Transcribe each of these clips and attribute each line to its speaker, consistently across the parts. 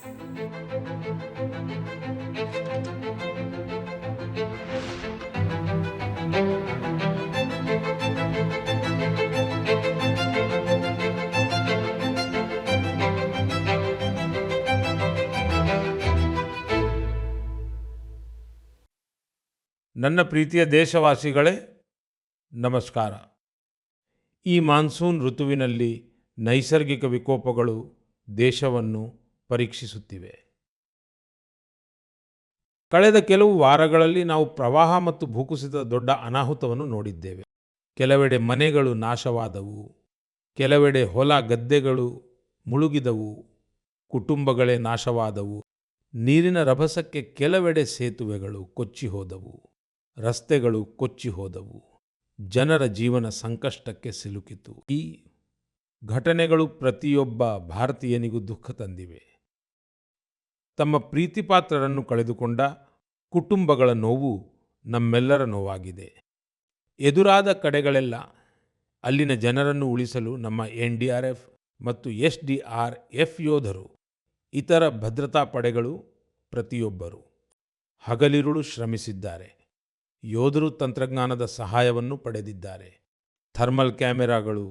Speaker 1: ನನ್ನ ಪ್ರೀತಿಯ ದೇಶವಾಸಿಗಳೇ, ನಮಸ್ಕಾರ. ಈ ಮಾನ್ಸೂನ್ ಋತುವಿನಲ್ಲಿ ನೈಸರ್ಗಿಕ ವಿಕೋಪಗಳು ದೇಶವನ್ನು ಪರೀಕ್ಷಿಸುತ್ತಿವೆ. ಕಳೆದ ಕೆಲವು ವಾರಗಳಲ್ಲಿ ನಾವು ಪ್ರವಾಹ ಮತ್ತು ಭೂಕುಸಿತದ ದೊಡ್ಡ ಅನಾಹುತವನ್ನು ನೋಡಿದ್ದೇವೆ. ಕೆಲವೆಡೆ ಮನೆಗಳು ನಾಶವಾದವು, ಕೆಲವೆಡೆ ಹೊಲ ಗದ್ದೆಗಳು ಮುಳುಗಿದವು, ಕುಟುಂಬಗಳೇ ನಾಶವಾದವು. ನೀರಿನ ರಭಸಕ್ಕೆ ಕೆಲವೆಡೆ ಸೇತುವೆಗಳು ಕೊಚ್ಚಿ ಹೋದವು, ರಸ್ತೆಗಳು ಕೊಚ್ಚಿ ಹೋದವು, ಜನರ ಜೀವನ ಸಂಕಷ್ಟಕ್ಕೆ ಸಿಲುಕಿತು. ಈ ಘಟನೆಗಳು ಪ್ರತಿಯೊಬ್ಬ ಭಾರತೀಯನಿಗೂ ದುಃಖ ತಂದಿವೆ. ತಮ್ಮ ಪ್ರೀತಿಪಾತ್ರರನ್ನು ಕಳೆದುಕೊಂಡ ಕುಟುಂಬಗಳ ನೋವು ನಮ್ಮೆಲ್ಲರ ನೋವಾಗಿದೆ. ಎದುರಾದ ಕಡೆಗಳೆಲ್ಲ ಅಲ್ಲಿನ ಜನರನ್ನು ಉಳಿಸಲು ನಮ್ಮ NDRF ಮತ್ತು SDRF ಯೋಧರು, ಇತರ ಭದ್ರತಾ ಪಡೆಗಳು ಪ್ರತಿಯೊಬ್ಬರು ಹಗಲಿರುಳು ಶ್ರಮಿಸಿದ್ದಾರೆ. ಯೋಧರು ತಂತ್ರಜ್ಞಾನದ ಸಹಾಯವನ್ನು ಪಡೆದಿದ್ದಾರೆ. ಥರ್ಮಲ್ ಕ್ಯಾಮೆರಾಗಳು,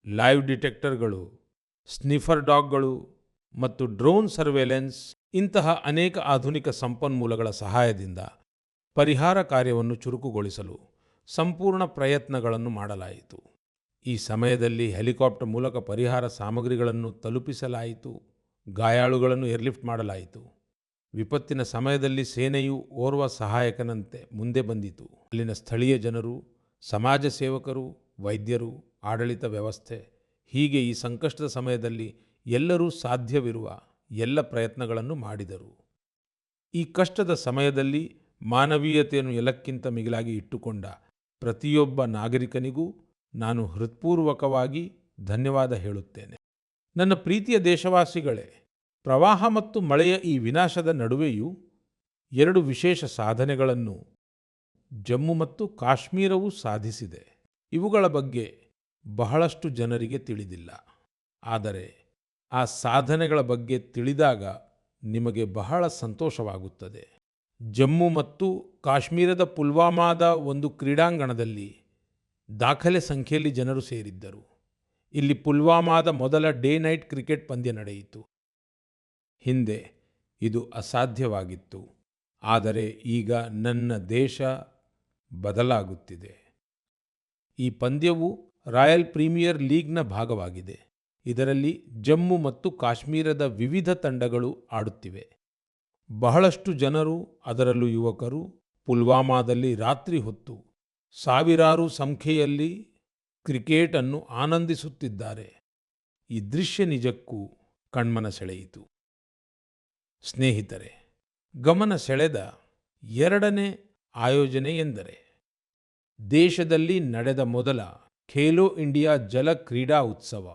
Speaker 1: ಲೈವ್ ಡಿಟೆಕ್ಟರ್ಗಳು, ಸ್ನಿಫರ್ ಡಾಗ್ಗಳು ಮತ್ತು ಡ್ರೋನ್ ಸರ್ವೇಲೆನ್ಸ್ ಇಂತಹ ಅನೇಕ ಆಧುನಿಕ ಸಂಪನ್ಮೂಲಗಳ ಸಹಾಯದಿಂದ ಪರಿಹಾರ ಕಾರ್ಯವನ್ನು ಚುರುಕುಗೊಳಿಸಲು ಸಂಪೂರ್ಣ ಪ್ರಯತ್ನಗಳನ್ನು ಮಾಡಲಾಯಿತು. ಈ ಸಮಯದಲ್ಲಿ ಹೆಲಿಕಾಪ್ಟರ್ ಮೂಲಕ ಪರಿಹಾರ ಸಾಮಗ್ರಿಗಳನ್ನು ತಲುಪಿಸಲಾಯಿತು. ಗಾಯಾಳುಗಳನ್ನು ಏರ್ಲಿಫ್ಟ್ ಮಾಡಲಾಯಿತು. ವಿಪತ್ತಿನ ಸಮಯದಲ್ಲಿ ಸೇನೆಯು ಓರ್ವ ಸಹಾಯಕನಂತೆ ಮುಂದೆ ಬಂದಿತು. ಅಲ್ಲಿನ ಸ್ಥಳೀಯ ಜನರು, ಸಮಾಜ ಸೇವಕರು, ವೈದ್ಯರು, ಆಡಳಿತ ವ್ಯವಸ್ಥೆ ಹೀಗೆ ಈ ಸಂಕಷ್ಟದ ಸಮಯದಲ್ಲಿ ಎಲ್ಲರೂ ಸಾಧ್ಯವಿರುವ ಎಲ್ಲ ಪ್ರಯತ್ನಗಳನ್ನು ಮಾಡಿದರು. ಈ ಕಷ್ಟದ ಸಮಯದಲ್ಲಿ ಮಾನವೀಯತೆಯನ್ನು ಎಲ್ಲಕ್ಕಿಂತ ಮಿಗಿಲಾಗಿ ಇಟ್ಟುಕೊಂಡ ಪ್ರತಿಯೊಬ್ಬ ನಾಗರಿಕನಿಗೂ ನಾನು ಹೃತ್ಪೂರ್ವಕವಾಗಿ ಧನ್ಯವಾದ ಹೇಳುತ್ತೇನೆ. ನನ್ನ ಪ್ರೀತಿಯ ದೇಶವಾಸಿಗಳೇ, ಪ್ರವಾಹ ಮತ್ತು ಮಳೆಯ ಈ ವಿನಾಶದ ನಡುವೆಯೂ 2 ವಿಶೇಷ ಸಾಧನೆಗಳನ್ನು ಜಮ್ಮು ಮತ್ತು ಕಾಶ್ಮೀರವು ಸಾಧಿಸಿದೆ. ಇವುಗಳ ಬಗ್ಗೆ ಬಹಳಷ್ಟು ಜನರಿಗೆ ತಿಳಿದಿಲ್ಲ. ಆದರೆ ಆ ಸಾಧನೆಗಳ ಬಗ್ಗೆ ತಿಳಿದಾಗ ನಿಮಗೆ ಬಹಳ ಸಂತೋಷವಾಗುತ್ತದೆ. ಜಮ್ಮು ಮತ್ತು ಕಾಶ್ಮೀರದ ಪುಲ್ವಾಮಾದ ಒಂದು ಕ್ರೀಡಾಂಗಣದಲ್ಲಿ ದಾಖಲೆ ಸಂಖ್ಯೆಯಲ್ಲಿ ಜನರು ಸೇರಿದ್ದರು. ಇಲ್ಲಿ ಪುಲ್ವಾಮಾದ ಮೊದಲ ಡೇ ನೈಟ್ ಕ್ರಿಕೆಟ್ ಪಂದ್ಯ ನಡೆಯಿತು. ಹಿಂದೆ ಇದು ಅಸಾಧ್ಯವಾಗಿತ್ತು. ಆದರೆ ಈಗ ನನ್ನ ದೇಶ ಬದಲಾಗುತ್ತಿದೆ. ಈ ಪಂದ್ಯವು ರಾಯಲ್ ಪ್ರೀಮಿಯರ್ ಲೀಗ್ನ ಭಾಗವಾಗಿದೆ. ಇದರಲ್ಲಿ ಜಮ್ಮು ಮತ್ತು ಕಾಶ್ಮೀರದ ವಿವಿಧ ತಂಡಗಳು ಆಡುತ್ತಿವೆ. ಬಹಳಷ್ಟು ಜನರು, ಅದರಲ್ಲೂ ಯುವಕರು, ಪುಲ್ವಾಮಾದಲ್ಲಿ ರಾತ್ರಿ ಹೊತ್ತು ಸಾವಿರಾರು ಸಂಖ್ಯೆಯಲ್ಲಿ ಕ್ರಿಕೆಟನ್ನು ಆನಂದಿಸುತ್ತಿದ್ದಾರೆ. ಈ ದೃಶ್ಯ ನಿಜಕ್ಕೂ ಕಣ್ಮನ ಸೆಳೆಯಿತು. ಸ್ನೇಹಿತರೆ, ಗಮನ ಸೆಳೆದ 2ನೇ ಆಯೋಜನೆ ಎಂದರೆ ದೇಶದಲ್ಲಿ ನಡೆದ ಮೊದಲ ಖೇಲೋ ಇಂಡಿಯಾ ಜಲ ಕ್ರೀಡಾ ಉತ್ಸವ,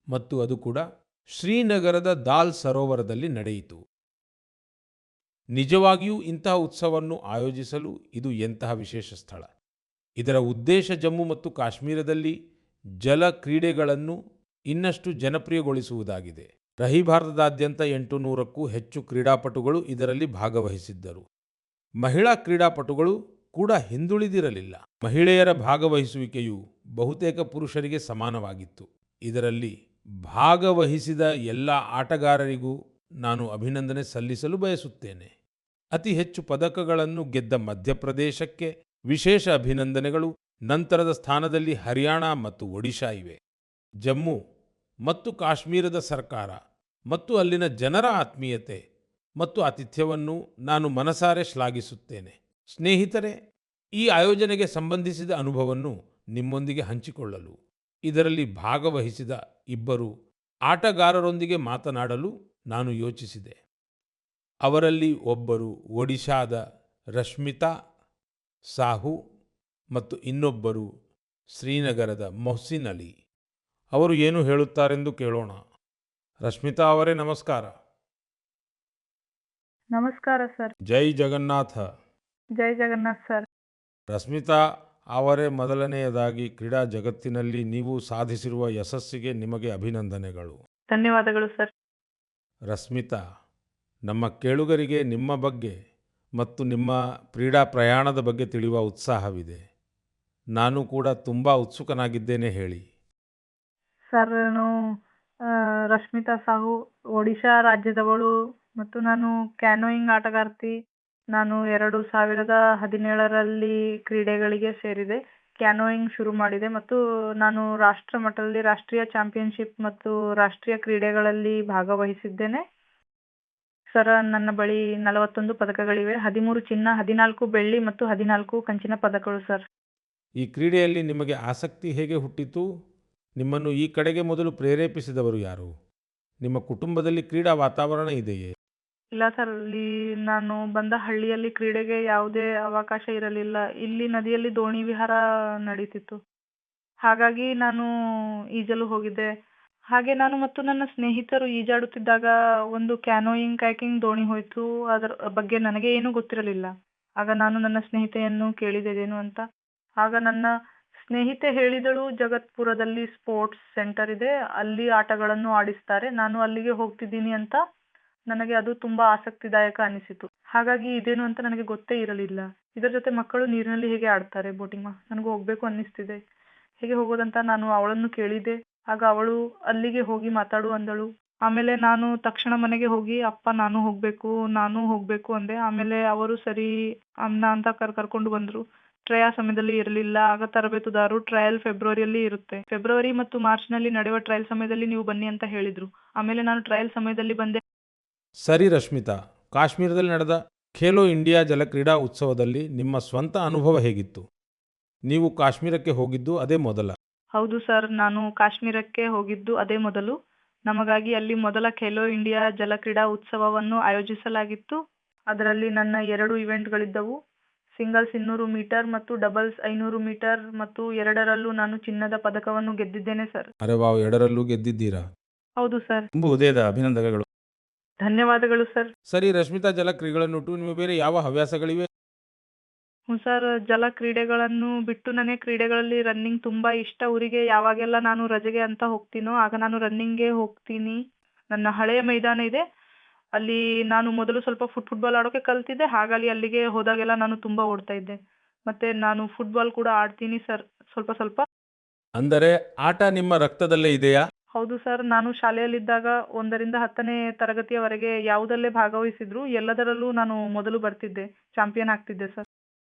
Speaker 1: ಮತ್ತು ಅದು ಕೂಡ ಶ್ರೀನಗರದ ದಾಲ್ ಸರೋವರದಲ್ಲಿ ನಡೆಯಿತು. ನಿಜವಾಗಿಯೂ ಇಂತಹ ಉತ್ಸವವನ್ನು ಆಯೋಜಿಸಲು ಇದು ಎಂತಹ ವಿಶೇಷ ಸ್ಥಳ. ಇದರ ಉದ್ದೇಶ ಜಮ್ಮು ಮತ್ತು ಕಾಶ್ಮೀರದಲ್ಲಿ ಜಲ ಕ್ರೀಡೆಗಳನ್ನು ಇನ್ನಷ್ಟು ಜನಪ್ರಿಯಗೊಳಿಸುವುದಾಗಿದೆ. ಭಾರತದಾದ್ಯಂತ 800ಕ್ಕೂ ಹೆಚ್ಚು ಕ್ರೀಡಾಪಟುಗಳು ಇದರಲ್ಲಿ ಭಾಗವಹಿಸಿದ್ದರು. ಮಹಿಳಾ ಕ್ರೀಡಾಪಟುಗಳು ಕೂಡ ಹಿಂದುಳಿದಿರಲಿಲ್ಲ. ಮಹಿಳೆಯರ ಭಾಗವಹಿಸುವಿಕೆಯು ಬಹುತೇಕ ಪುರುಷರಿಗೆ ಸಮಾನವಾಗಿತ್ತು. ಇದರಲ್ಲಿ ಭಾಗವಹಿಸಿದ ಎಲ್ಲ ಆಟಗಾರರಿಗೂ ನಾನು ಅಭಿನಂದನೆ ಸಲ್ಲಿಸಲು ಬಯಸುತ್ತೇನೆ. ಅತಿ ಹೆಚ್ಚು ಪದಕಗಳನ್ನು ಗೆದ್ದ ಮಧ್ಯಪ್ರದೇಶಕ್ಕೆ ವಿಶೇಷ ಅಭಿನಂದನೆಗಳು. ನಂತರದ ಸ್ಥಾನದಲ್ಲಿ ಹರಿಯಾಣ ಮತ್ತು ಒಡಿಶಾ ಇವೆ. ಜಮ್ಮು ಮತ್ತು ಕಾಶ್ಮೀರದ ಸರ್ಕಾರ ಮತ್ತು ಅಲ್ಲಿನ ಜನರ ಆತ್ಮೀಯತೆ ಮತ್ತು ಆತಿಥ್ಯವನ್ನು ನಾನು ಮನಸಾರೆ ಶ್ಲಾಘಿಸುತ್ತೇನೆ. ಸ್ನೇಹಿತರೆ, ಈ ಆಯೋಜನೆಗೆ ಸಂಬಂಧಿಸಿದ ಅನುಭವವನ್ನು ನಿಮ್ಮೊಂದಿಗೆ ಹಂಚಿಕೊಳ್ಳಲು ಇದರಲ್ಲಿ ಭಾಗವಹಿಸಿದ 2 ಆಟಗಾರರೊಂದಿಗೆ ಮಾತನಾಡಲು ನಾನು ಯೋಚಿಸಿದೆ. ಅವರಲ್ಲಿ ಒಬ್ಬರು ಒಡಿಶಾದ ರಶ್ಮಿತಾ ಸಾಹು ಮತ್ತು ಇನ್ನೊಬ್ಬರು ಶ್ರೀನಗರದ ಮೊಹ್ಸಿನ್ ಅಲಿ. ಅವರು ಏನು ಹೇಳುತ್ತಾರೆಂದು ಕೇಳೋಣ. ರಶ್ಮಿತಾ ಅವರೇ, ನಮಸ್ಕಾರ.
Speaker 2: ನಮಸ್ಕಾರ ಸರ್.
Speaker 1: ಜೈ ಜಗನ್ನಾಥ.
Speaker 2: ಜೈ ಜಗನ್ನಾಥ್ ಸರ್.
Speaker 1: ರಶ್ಮಿತಾ ಅವರೇ, ಮೊದಲನೆಯದಾಗಿ ಕ್ರೀಡಾ ಜಗತ್ತಿನಲ್ಲಿ ನೀವು ಸಾಧಿಸಿರುವ ಯಶಸ್ಸಿಗೆ ನಿಮಗೆ ಅಭಿನಂದನೆಗಳು.
Speaker 2: ಧನ್ಯವಾದಗಳು ಸರ್.
Speaker 1: ರಶ್ಮಿತಾ, ನಮ್ಮ ಕೇಳುಗರಿಗೆ ನಿಮ್ಮ ಬಗ್ಗೆ ಮತ್ತು ನಿಮ್ಮ ಕ್ರೀಡಾ ಪ್ರಯಾಣದ ಬಗ್ಗೆ ತಿಳಿಯುವ ಉತ್ಸಾಹವಿದೆ. ನಾನು ಕೂಡ ತುಂಬ ಉತ್ಸುಕನಾಗಿದ್ದೇನೆ, ಹೇಳಿ.
Speaker 2: ಸರ್ ನಾನು ರಶ್ಮಿತಾ ಸಾಹು, ಒಡಿಶಾ ರಾಜ್ಯದವಳು ಮತ್ತು ನಾನು ಕ್ಯಾನೋಯಿಂಗ್ ಆಟಗಾರ್ತಿ. ನಾನು 2017ರಲ್ಲಿ ಕ್ರೀಡೆಗಳಿಗೆ ಸೇರಿದೆ. ಕ್ಯಾನೋಯಿಂಗ್ ಶುರು ಮಾಡಿದೆ ಮತ್ತು ನಾನು ರಾಷ್ಟ್ರ ಮಟ್ಟದಲ್ಲಿ ರಾಷ್ಟ್ರೀಯ ಚಾಂಪಿಯನ್ಶಿಪ್ ಮತ್ತು ರಾಷ್ಟ್ರೀಯ ಕ್ರೀಡೆಗಳಲ್ಲಿ ಭಾಗವಹಿಸಿದ್ದೇನೆ. ಸರ್ ನನ್ನ ಬಳಿ 41 ಪದಕಗಳಿವೆ. 13 ಚಿನ್ನ, 14 ಬೆಳ್ಳಿ ಮತ್ತು 14 ಕಂಚಿನ ಪದಕಗಳು ಸರ್.
Speaker 1: ಈ ಕ್ರೀಡೆಯಲ್ಲಿ ನಿಮಗೆ ಆಸಕ್ತಿ ಹೇಗೆ ಹುಟ್ಟಿತು? ನಿಮ್ಮನ್ನು ಈ ಕಡೆಗೆ ಮೊದಲು ಪ್ರೇರೇಪಿಸಿದವರು ಯಾರು? ನಿಮ್ಮ ಕುಟುಂಬದಲ್ಲಿ ಕ್ರೀಡಾ ವಾತಾವರಣ ಇದೆಯೇ?
Speaker 2: ಇಲ್ಲ ಸರ್, ಇಲ್ಲಿ ನಾನು ಬಂದ ಹಳ್ಳಿಯಲ್ಲಿ ಕ್ರೀಡೆಗೆ ಯಾವುದೇ ಅವಕಾಶ ಇರಲಿಲ್ಲ. ಇಲ್ಲಿ ನದಿಯಲ್ಲಿ ದೋಣಿ ವಿಹಾರ ನಡೀತಿತ್ತು. ಹಾಗಾಗಿ ನಾನು ಈಜಲು ಹೋಗಿದ್ದೆ. ಹಾಗೆ ನಾನು ಮತ್ತು ನನ್ನ ಸ್ನೇಹಿತರು ಈಜಾಡುತ್ತಿದ್ದಾಗ ಒಂದು ಕ್ಯಾನೋಯಿಂಗ್ ಕಯಾಕಿಂಗ್ ದೋಣಿ ಹೋಯಿತು. ಅದರ ಬಗ್ಗೆ ನನಗೆ ಏನೂ ಗೊತ್ತಿರಲಿಲ್ಲ. ಆಗ ನಾನು ನನ್ನ ಸ್ನೇಹಿತೆಯನ್ನು ಕೇಳಿದೆ ಇದೇನು ಅಂತ. ಆಗ ನನ್ನ ಸ್ನೇಹಿತೆ ಹೇಳಿದಳು, ಜಗತ್ಪುರದಲ್ಲಿ ಸ್ಪೋರ್ಟ್ಸ್ ಸೆಂಟರ್ ಇದೆ, ಅಲ್ಲಿ ಆಟಗಳನ್ನು ಆಡಿಸ್ತಾರೆ, ನಾನು ಅಲ್ಲಿಗೆ ಹೋಗ್ತಿದ್ದೀನಿ ಅಂತ. ನನಗೆ ಅದು ತುಂಬ ಆಸಕ್ತಿದಾಯಕ ಅನಿಸಿತು. ಹಾಗಾಗಿ ಇದೇನು ಅಂತ ನನಗೆ ಗೊತ್ತೇ ಇರಲಿಲ್ಲ. ಇದರ ಜೊತೆ ಮಕ್ಕಳು ನೀರಿನಲ್ಲಿ ಹೇಗೆ ಆಡ್ತಾರೆ ಬೋಟಿಂಗ್, ನನಗೂ ಹೋಗಬೇಕು ಅನ್ನಿಸ್ತಿದೆ. ಹೇಗೆ ಹೋಗೋದಂತ ನಾನು ಅವಳನ್ನು ಕೇಳಿದೆ. ಆಗ ಅವಳು ಅಲ್ಲಿಗೆ ಹೋಗಿ ಮಾತಾಡು ಅಂದಳು. ಆಮೇಲೆ ನಾನು ತಕ್ಷಣ ಮನೆಗೆ ಹೋಗಿ ಅಪ್ಪ ನಾನು ಹೋಗಬೇಕು ಅಂದೆ. ಆಮೇಲೆ ಅವರು ಸರಿ ಅನ್ನ ಅಂತ ಕರ್ಕೊಂಡು ಬಂದರು. ಟ್ರಯಲ್ ಸಮಯದಲ್ಲಿ ಇರಲಿಲ್ಲ. ಆಗ ತರಬೇತುದಾರರು ಟ್ರಯಲ್ ಫೆಬ್ರವರಿಯಲ್ಲಿ ಇರುತ್ತೆ, ಫೆಬ್ರವರಿ ಮತ್ತು ಮಾರ್ಚ್ನಲ್ಲಿ ನಡೆಯುವ ಟ್ರಯಲ್ ಸಮಯದಲ್ಲಿ ನೀವು ಬನ್ನಿ ಅಂತ ಹೇಳಿದರು. ಆಮೇಲೆ ನಾನು ಟ್ರಯಲ್ ಸಮಯದಲ್ಲಿ ಬಂದೆ.
Speaker 1: ಸರಿ ರಶ್ಮಿತಾ, ಕಾಶ್ಮೀರದಲ್ಲಿ ನಡೆದ ಖೇಲೋ ಇಂಡಿಯಾ ಜಲಕ್ರೀಡಾ ಉತ್ಸವದಲ್ಲಿ ನಿಮ್ಮ ಸ್ವಂತ ಅನುಭವ ಹೇಗಿತ್ತು? ನೀವು ಕಾಶ್ಮೀರಕ್ಕೆ ಹೋಗಿದ್ದು ಅದೇ ಮೊದಲ?
Speaker 2: ಹೌದು ಸರ್, ನಾನು ಕಾಶ್ಮೀರಕ್ಕೆ ಹೋಗಿದ್ದು ಅದೇ ಮೊದಲು. ನಮಗಾಗಿ ಅಲ್ಲಿ ಮೊದಲ ಖೇಲೋ ಇಂಡಿಯಾ ಜಲಕ್ರೀಡಾ ಉತ್ಸವವನ್ನು ಆಯೋಜಿಸಲಾಗಿತ್ತು. ಅದರಲ್ಲಿ ನನ್ನ 2 ಇವೆಂಟ್ಗಳಿದ್ದವು. ಸಿಂಗಲ್ಸ್ 200 ಮೀಟರ್ ಮತ್ತು ಡಬಲ್ಸ್ 500 ಮೀಟರ್ ಮತ್ತು ಎರಡರಲ್ಲೂ ನಾನು ಚಿನ್ನದ ಪದಕವನ್ನು ಗೆದ್ದಿದ್ದೇನೆ ಸರ್.
Speaker 1: ಅರೆ ವಾವ್, ಎರಡರಲ್ಲೂ ಗೆದ್ದಿದ್ದೀರಾ?
Speaker 2: ಹೌದು ಸರ್.
Speaker 3: ತುಂಬ ಹೃದಯದ ಅಭಿನಂದನೆಗಳು.
Speaker 2: ಧನ್ಯವಾದಗಳು ಸರ್.
Speaker 1: ಸರಿ ರಶ್ಮಿತಾ, ಜಲಕ್ರೀಡೆಗಳನ್ನು ಬಿಟ್ಟು ನಿಮಗೆ ಬೇರೆ ಯಾವ ಹವ್ಯಾಸಗಳಿವೆ?
Speaker 2: ಹ್ಞೂ ಸರ್, ಜಲ ಕ್ರೀಡೆಗಳನ್ನು ಬಿಟ್ಟು ನನಗೆ ಕ್ರೀಡೆಗಳಲ್ಲಿ ರನ್ನಿಂಗ್ ತುಂಬ ಇಷ್ಟ. ಊರಿಗೆ ಯಾವಾಗೆಲ್ಲ ನಾನು ರಜೆಗೆ ಅಂತ ಹೋಗ್ತೀನೋ ಆಗ ನಾನು ರನ್ನಿಂಗ್ಗೆ ಹೋಗ್ತೀನಿ. ನನ್ನ ಹಳೆಯ ಮೈದಾನ ಇದೆ, ಅಲ್ಲಿ ನಾನು ಮೊದಲು ಸ್ವಲ್ಪ ಫುಟ್ಬಾಲ್ ಆಡೋಕ್ಕೆ ಕಲ್ತಿದ್ದೆ. ಹಾಗಾಗಿ ಅಲ್ಲಿಗೆ ಹೋದಾಗೆಲ್ಲ ನಾನು ತುಂಬ ಓಡ್ತಾ ಇದ್ದೆ. ಮತ್ತು ನಾನು ಫುಟ್ಬಾಲ್ ಕೂಡ ಆಡ್ತೀನಿ ಸರ್, ಸ್ವಲ್ಪ ಸ್ವಲ್ಪ.
Speaker 1: ಅಂದರೆ ಆಟ ನಿಮ್ಮ ರಕ್ತದಲ್ಲೇ ಇದೆಯಾ?
Speaker 2: ಹೌದು ಸರ್, ನಾನು ಶಾಲೆಯಲ್ಲಿದ್ದಾಗ 1ರಿಂದ 10ನೇ ತರಗತಿಯವರೆಗೆ ಯಾವುದಲ್ಲೇ ಭಾಗವಹಿಸಿದ್ರು ಎಲ್ಲದರಲ್ಲೂ ನಾನು ಮೊದಲು ಬರ್ತಿದ್ದೆ, ಚಾಂಪಿಯನ್ ಆಗ್ತಿದ್ದೆ ಸರ್.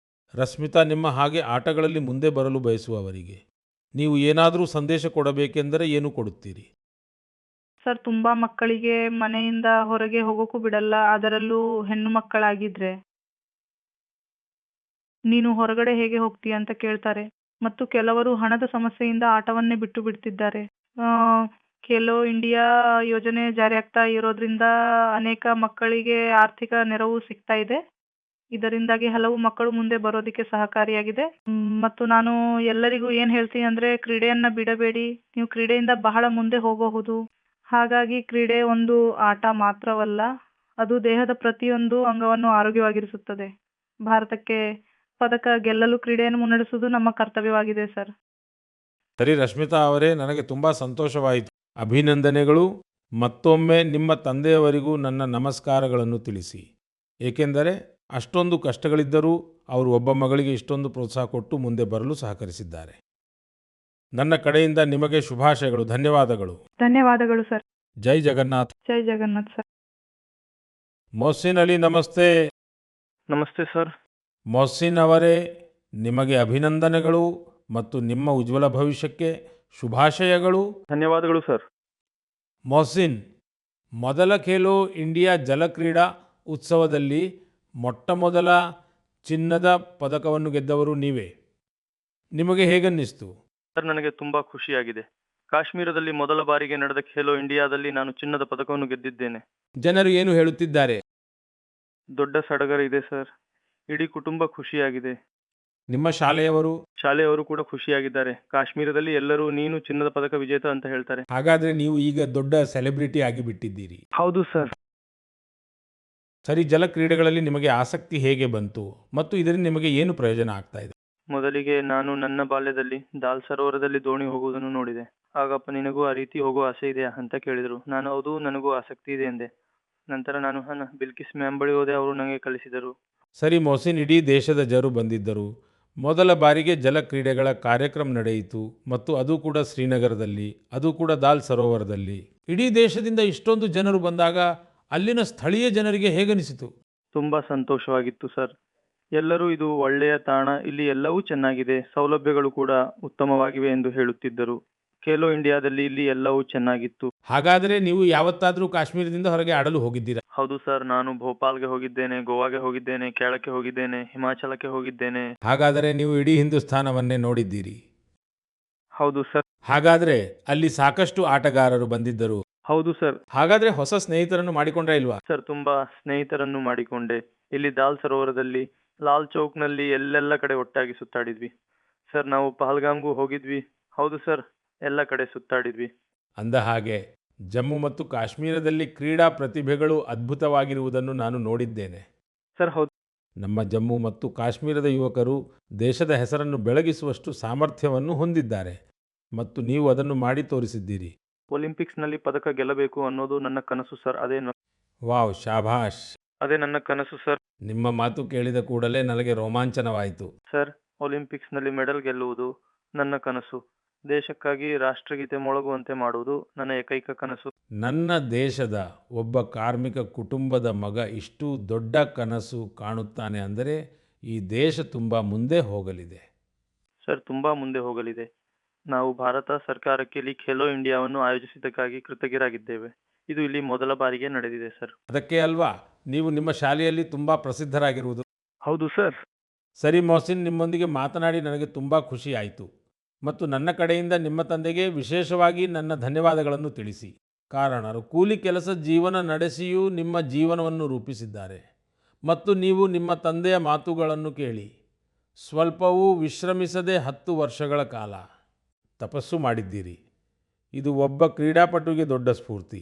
Speaker 1: ರಶ್ಮಿತಾ, ನಿಮ್ಮ ಹಾಗೆ ಆಟಗಳಲ್ಲಿ ಮುಂದೆ ಬರಲು ಬಯಸುವವರಿಗೆ ನೀವು ಏನಾದರೂ ಸಂದೇಶ ಕೊಡಬೇಕೆಂದರೆ ಏನು ಕೊಡುತ್ತೀರಿ?
Speaker 2: ಸರ್, ತುಂಬ ಮಕ್ಕಳಿಗೆ ಮನೆಯಿಂದ ಹೊರಗೆ ಹೋಗೋಕ್ಕೂ ಬಿಡಲ್ಲ, ಅದರಲ್ಲೂ ಹೆಣ್ಣು ಮಕ್ಕಳಾಗಿದ್ರೆ. ನೀನು ಹೊರಗಡೆ ಹೇಗೆ ಹೋಗ್ತೀಯ ಅಂತ ಕೇಳ್ತಾರೆ. ಮತ್ತು ಕೆಲವರು ಹಣದ ಸಮಸ್ಯೆಯಿಂದ ಆಟವನ್ನೇ ಬಿಟ್ಟು ಬಿಡ್ತಿದ್ದಾರೆ. ಖೇಲೋ ಇಂಡಿಯಾ ಯೋಜನೆ ಜಾರಿ ಆಗ್ತಾ ಇರೋದ್ರಿಂದ ಅನೇಕ ಮಕ್ಕಳಿಗೆ ಆರ್ಥಿಕ ನೆರವು ಸಿಗ್ತಾ ಇದೆ. ಇದರಿಂದಾಗಿ ಹಲವು ಮಕ್ಕಳು ಮುಂದೆ ಬರೋದಕ್ಕೆ ಸಹಕಾರಿಯಾಗಿದೆ. ಮತ್ತು ನಾನು ಎಲ್ಲರಿಗೂ ಏನು ಹೇಳ್ತೀನಿ ಅಂದರೆ, ಕ್ರೀಡೆಯನ್ನು ಬಿಡಬೇಡಿ, ನೀವು ಕ್ರೀಡೆಯಿಂದ ಬಹಳ ಮುಂದೆ ಹೋಗಬಹುದು. ಹಾಗಾಗಿ ಕ್ರೀಡೆ ಒಂದು ಆಟ ಮಾತ್ರವಲ್ಲ, ಅದು ದೇಹದ ಪ್ರತಿಯೊಂದು ಅಂಗವನ್ನು ಆರೋಗ್ಯವಾಗಿರಿಸುತ್ತದೆ. ಭಾರತಕ್ಕೆ ಪದಕ ಗೆಲ್ಲಲು ಕ್ರೀಡೆಯನ್ನು ಮುನ್ನಡೆಸುವುದು ನಮ್ಮ ಕರ್ತವ್ಯವಾಗಿದೆ ಸರ್.
Speaker 1: ಸರಿ ರಶ್ಮಿತಾ ಅವರೇ, ನನಗೆ ತುಂಬ ಸಂತೋಷವಾಯಿತು. ಅಭಿನಂದನೆಗಳು. ಮತ್ತೊಮ್ಮೆ ನಿಮ್ಮ ತಂದೆಯವರಿಗೂ ನನ್ನ ನಮಸ್ಕಾರಗಳನ್ನು ತಿಳಿಸಿ. ಏಕೆಂದರೆ ಅಷ್ಟೊಂದು ಕಷ್ಟಗಳಿದ್ದರೂ ಅವರು ಒಬ್ಬ ಮಗಳಿಗೆ ಇಷ್ಟೊಂದು ಪ್ರೋತ್ಸಾಹ ಕೊಟ್ಟು ಮುಂದೆ ಬರಲು ಸಹಕರಿಸಿದ್ದಾರೆ. ನನ್ನ ಕಡೆಯಿಂದ ನಿಮಗೆ ಶುಭಾಶಯಗಳು. ಧನ್ಯವಾದಗಳು.
Speaker 2: ಧನ್ಯವಾದಗಳು ಸರ್.
Speaker 1: ಜೈ ಜಗನ್ನಾಥ್.
Speaker 2: ಜೈ ಜಗನ್ನಾಥ್ ಸರ್.
Speaker 1: ಮೊಹಸಿನ್ ಅಲಿ, ನಮಸ್ತೆ.
Speaker 3: ನಮಸ್ತೆ ಸರ್.
Speaker 1: ಮೊಹಸಿನ್ ಅವರೇ, ನಿಮಗೆ ಅಭಿನಂದನೆಗಳು ಮತ್ತು ನಿಮ್ಮ ಉಜ್ವಲ ಭವಿಷ್ಯಕ್ಕೆ ಶುಭಾಶಯಗಳು.
Speaker 3: ಧನ್ಯವಾದಗಳು ಸರ್.
Speaker 1: ಮೊಹಸಿನ್, ಮೊದಲ ಖೇಲೋ ಇಂಡಿಯಾ ಜಲಕ್ರೀಡಾ ಉತ್ಸವದಲ್ಲಿ ಮೊಟ್ಟಮೊದಲ ಚಿನ್ನದ ಪದಕವನ್ನು ಗೆದ್ದವರು ನೀವೇ. ನಿಮಗೆ ಹೇಗನ್ನಿಸ್ತು?
Speaker 3: ಸರ್, ನನಗೆ ತುಂಬ ಖುಷಿಯಾಗಿದೆ. ಕಾಶ್ಮೀರದಲ್ಲಿ ಮೊದಲ ಬಾರಿಗೆ ನಡೆದ ಖೇಲೋ ಇಂಡಿಯಾದಲ್ಲಿ ನಾನು ಚಿನ್ನದ ಪದಕವನ್ನು ಗೆದ್ದಿದ್ದೇನೆ.
Speaker 1: ಜನರು ಏನು ಹೇಳುತ್ತಿದ್ದಾರೆ?
Speaker 3: ದೊಡ್ಡ ಸಡಗರ ಇದೆ ಸರ್. ಇಡೀ ಕುಟುಂಬ ಖುಷಿಯಾಗಿದೆ.
Speaker 1: ನಿಮ್ಮ
Speaker 3: ಶಾಲೆಯವರು ಕೂಡ ಖುಷಿಯಾಗಿದ್ದಾರೆ. ಕಾಶ್ಮೀರದಲ್ಲಿ ಎಲ್ಲರೂ ನೀನು ಚಿನ್ನದ ಪದಕ ವಿಜೇತ ಅಂತ ಹೇಳ್ತಾರೆ.
Speaker 1: ಹಾಗಾದರೆ ನೀವು ಈಗ ದೊಡ್ಡ ಸೆಲೆಬ್ರಿಟಿ ಆಗಿಬಿಟ್ಟಿದ್ದೀರಿ.
Speaker 3: ಹೌದು ಸರ್.
Speaker 1: ಸರಿ, ಜಲಕ್ರೀಡೆಗಳಲ್ಲಿ ನಿಮಗೆ ಆಸಕ್ತಿ ಹೇಗೆ ಬಂತು ಮತ್ತು ಇದರಿಂದ ನಿಮಗೆ ಏನು ಪ್ರಯೋಜನ ಆಗ್ತಾ ಇದೆ?
Speaker 3: ಮೊದಲಿಗೆ ನಾನು ನನ್ನ ಬಾಲ್ಯದಲ್ಲಿ ದಾಲ್ ಸರೋವರದಲ್ಲಿ ದೋಣಿ ಹೋಗುವುದನ್ನು ನೋಡಿದೆ. ಆಗಪ್ಪ, ನಿನಗೂ ಆ ರೀತಿ ಹೋಗೋ ಆಸೆ ಇದೆಯಾ ಅಂತ ಕೇಳಿದರು. ನಾನು ಹೌದು, ನನಗೂ ಆಸಕ್ತಿ ಇದೆ ಎಂದೆ. ನಂತರ ನಾನು ಬಿಲ್ಕಿಸ್ ಮ್ಯಾಮ್ ಬಳಿ ಹೋದೆ, ಅವರು ನನಗೆ ಕಲಿಸಿದರು.
Speaker 1: ಸರಿ ಮೊಹಸಿನ್, ಇಡೀ ದೇಶದ ಜನರು ಬಂದಿದ್ದರು. ಮೊದಲ ಬಾರಿಗೆ ಜಲ ಕ್ರೀಡೆಗಳ ಕಾರ್ಯಕ್ರಮ ನಡೆಯಿತು ಮತ್ತು ಅದು ಕೂಡ ಶ್ರೀನಗರದಲ್ಲಿ, ಅದು ಕೂಡ ದಾಲ್ ಸರೋವರದಲ್ಲಿ. ಇಡೀ ದೇಶದಿಂದ ಇಷ್ಟೊಂದು ಜನರು ಬಂದಾಗ ಅಲ್ಲಿನ ಸ್ಥಳೀಯ ಜನರಿಗೆ ಹೇಗನಿಸಿತು?
Speaker 3: ತುಂಬಾ ಸಂತೋಷವಾಗಿತ್ತು ಸರ್. ಎಲ್ಲರೂ ಇದು ಒಳ್ಳೆಯ ತಾಣ, ಇಲ್ಲಿ ಎಲ್ಲವೂ ಚೆನ್ನಾಗಿದೆ, ಸೌಲಭ್ಯಗಳು ಕೂಡ ಉತ್ತಮವಾಗಿವೆ ಎಂದು ಹೇಳುತ್ತಿದ್ದರು. ಖೇಲೋ ಇಂಡಿಯಾದಲ್ಲಿ ಇಲ್ಲಿ ಎಲ್ಲವೂ ಚೆನ್ನಾಗಿತ್ತು.
Speaker 1: ಹಾಗಾದರೆ ನೀವು ಯಾವತ್ತಾದರೂ ಕಾಶ್ಮೀರದಿಂದ ಹೊರಗೆ ಆಡಲು ಹೋಗಿದ್ದೀರಾ?
Speaker 3: ಹೌದು ಸರ್, ನಾನು ಭೋಪಾಲ್ಗೆ ಹೋಗಿದ್ದೇನೆ, ಗೋವಾಗೆ ಹೋಗಿದ್ದೇನೆ, ಕೇರಳಕ್ಕೆ ಹೋಗಿದ್ದೇನೆ, ಹಿಮಾಚಲಕ್ಕೆ ಹೋಗಿದ್ದೇನೆ.
Speaker 1: ಹಾಗಾದರೆ ನೀವು ಇಡೀ ಹಿಂದೂಸ್ಥಾನವನ್ನೇ ನೋಡಿದ್ದೀರಿ.
Speaker 3: ಹೌದು ಸರ್.
Speaker 1: ಹಾಗಾದರೆ ಅಲ್ಲಿ ಸಾಕಷ್ಟು ಆಟಗಾರರು ಬಂದಿದ್ದರು.
Speaker 3: ಹೌದು ಸರ್.
Speaker 1: ಹಾಗಾದರೆ ಹೊಸ ಸ್ನೇಹಿತರನ್ನು ಮಾಡಿಕೊಂಡ್ರೆ ಇಲ್ವಾ?
Speaker 3: ಸರ್, ತುಂಬಾ ಸ್ನೇಹಿತರನ್ನು ಮಾಡಿಕೊಂಡೆ. ಇಲ್ಲಿ ದಾಲ್ ಸರೋವರದಲ್ಲಿ, ಲಾಲ್ ಚೌಕ್ನಲ್ಲಿ ಎಲ್ಲೆಲ್ಲ ಕಡೆ ಒಟ್ಟಾಗಿ ಸುತ್ತಾಡಿದ್ವಿ. ಸರ್, ನಾವು ಪಹಲ್ಗಾಮ್ಗೂ ಹೋಗಿದ್ವಿ. ಹೌದು ಸರ್, ಎಲ್ಲ ಕಡೆ ಸುತ್ತಾಡಿದ್ವಿ.
Speaker 1: ಅಂದ ಹಾಗೆ ಜಮ್ಮು ಮತ್ತು ಕಾಶ್ಮೀರದಲ್ಲಿ ಕ್ರೀಡಾ ಪ್ರತಿಭೆಗಳು ಅದ್ಭುತವಾಗಿರುವುದನ್ನು ನಾನು ನೋಡಿದ್ದೇನೆ.
Speaker 3: ಸರ್, ಹೌದು.
Speaker 1: ನಮ್ಮ ಜಮ್ಮು ಮತ್ತು ಕಾಶ್ಮೀರದ ಯುವಕರು ದೇಶದ ಹೆಸರನ್ನು ಬೆಳಗಿಸುವಷ್ಟು ಸಾಮರ್ಥ್ಯವನ್ನು ಹೊಂದಿದ್ದಾರೆ ಮತ್ತು ನೀವು ಅದನ್ನು ಮಾಡಿ ತೋರಿಸಿದ್ದೀರಿ.
Speaker 3: ಒಲಿಂಪಿಕ್ಸ್ನಲ್ಲಿ ಪದಕ ಗೆಲ್ಲಬೇಕು ಅನ್ನೋದು ನನ್ನ ಕನಸು ಸರ್.
Speaker 1: ವಾವ್, ಶಾಭಾಷ್.
Speaker 3: ಅದೇ ನನ್ನ ಕನಸು ಸರ್.
Speaker 1: ನಿಮ್ಮ ಮಾತು ಕೇಳಿದ ಕೂಡಲೇ ನನಗೆ ರೋಮಾಂಚನವಾಯಿತು.
Speaker 3: ಸರ್, ಒಲಿಂಪಿಕ್ಸ್ನಲ್ಲಿ ಮೆಡಲ್ ಗೆಲ್ಲುವುದು ನನ್ನ ಕನಸು. ದೇಶಕ್ಕಾಗಿ ರಾಷ್ಟ್ರಗೀತೆ ಮೊಳಗುವಂತೆ ಮಾಡುವುದು ನನ್ನ ಏಕೈಕ ಕನಸು.
Speaker 1: ನನ್ನ ದೇಶದ ಒಬ್ಬ ಕಾರ್ಮಿಕ ಕುಟುಂಬದ ಮಗ ಇಷ್ಟು ದೊಡ್ಡ ಕನಸು ಕಾಣುತ್ತಾನೆ ಅಂದರೆ ಈ ದೇಶ ತುಂಬ ಮುಂದೆ ಹೋಗಲಿದೆ.
Speaker 3: ಸರ್, ತುಂಬಾ ಮುಂದೆ ಹೋಗಲಿದೆ. ನಾವು ಭಾರತ ಸರ್ಕಾರಕ್ಕೆ ಇಲ್ಲಿ ಖೇಲೋ ಇಂಡಿಯಾವನ್ನು ಆಯೋಜಿಸಿದ್ದಕ್ಕಾಗಿ ಕೃತಜ್ಞರಾಗಿದ್ದೇವೆ. ಇದು ಇಲ್ಲಿ ಮೊದಲ ಬಾರಿಗೆ ನಡೆದಿದೆ ಸರ್.
Speaker 1: ಅದಕ್ಕೆ ಅಲ್ವಾ ನೀವು ನಿಮ್ಮ ಶಾಲೆಯಲ್ಲಿ ತುಂಬ ಪ್ರಸಿದ್ಧರಾಗಿರುವುದು?
Speaker 3: ಹೌದು ಸರ್.
Speaker 1: ಸರಿ ಮೊಹಸಿನ್, ನಿಮ್ಮೊಂದಿಗೆ ಮಾತನಾಡಿ ನನಗೆ ತುಂಬ ಖುಷಿ ಆಯಿತು ಮತ್ತು ನನ್ನ ಕಡೆಯಿಂದ ನಿಮ್ಮ ತಂದೆಗೆ ವಿಶೇಷವಾಗಿ ನನ್ನ ಧನ್ಯವಾದಗಳನ್ನು ತಿಳಿಸಿ. ಕಾರಣರು ಕೂಲಿ ಕೆಲಸ ಜೀವನ ನಡೆಸಿಯೂ ನಿಮ್ಮ ಜೀವನವನ್ನು ರೂಪಿಸಿದ್ದಾರೆ ಮತ್ತು ನೀವು ನಿಮ್ಮ ತಂದೆಯ ಮಾತುಗಳನ್ನು ಕೇಳಿ ಸ್ವಲ್ಪವೂ ವಿಶ್ರಮಿಸದೆ 10 ವರ್ಷಗಳ ಕಾಲ ತಪಸ್ಸು ಮಾಡಿದ್ದೀರಿ. ಇದು ಒಬ್ಬ ಕ್ರೀಡಾಪಟುವಿಗೆ ದೊಡ್ಡ ಸ್ಫೂರ್ತಿ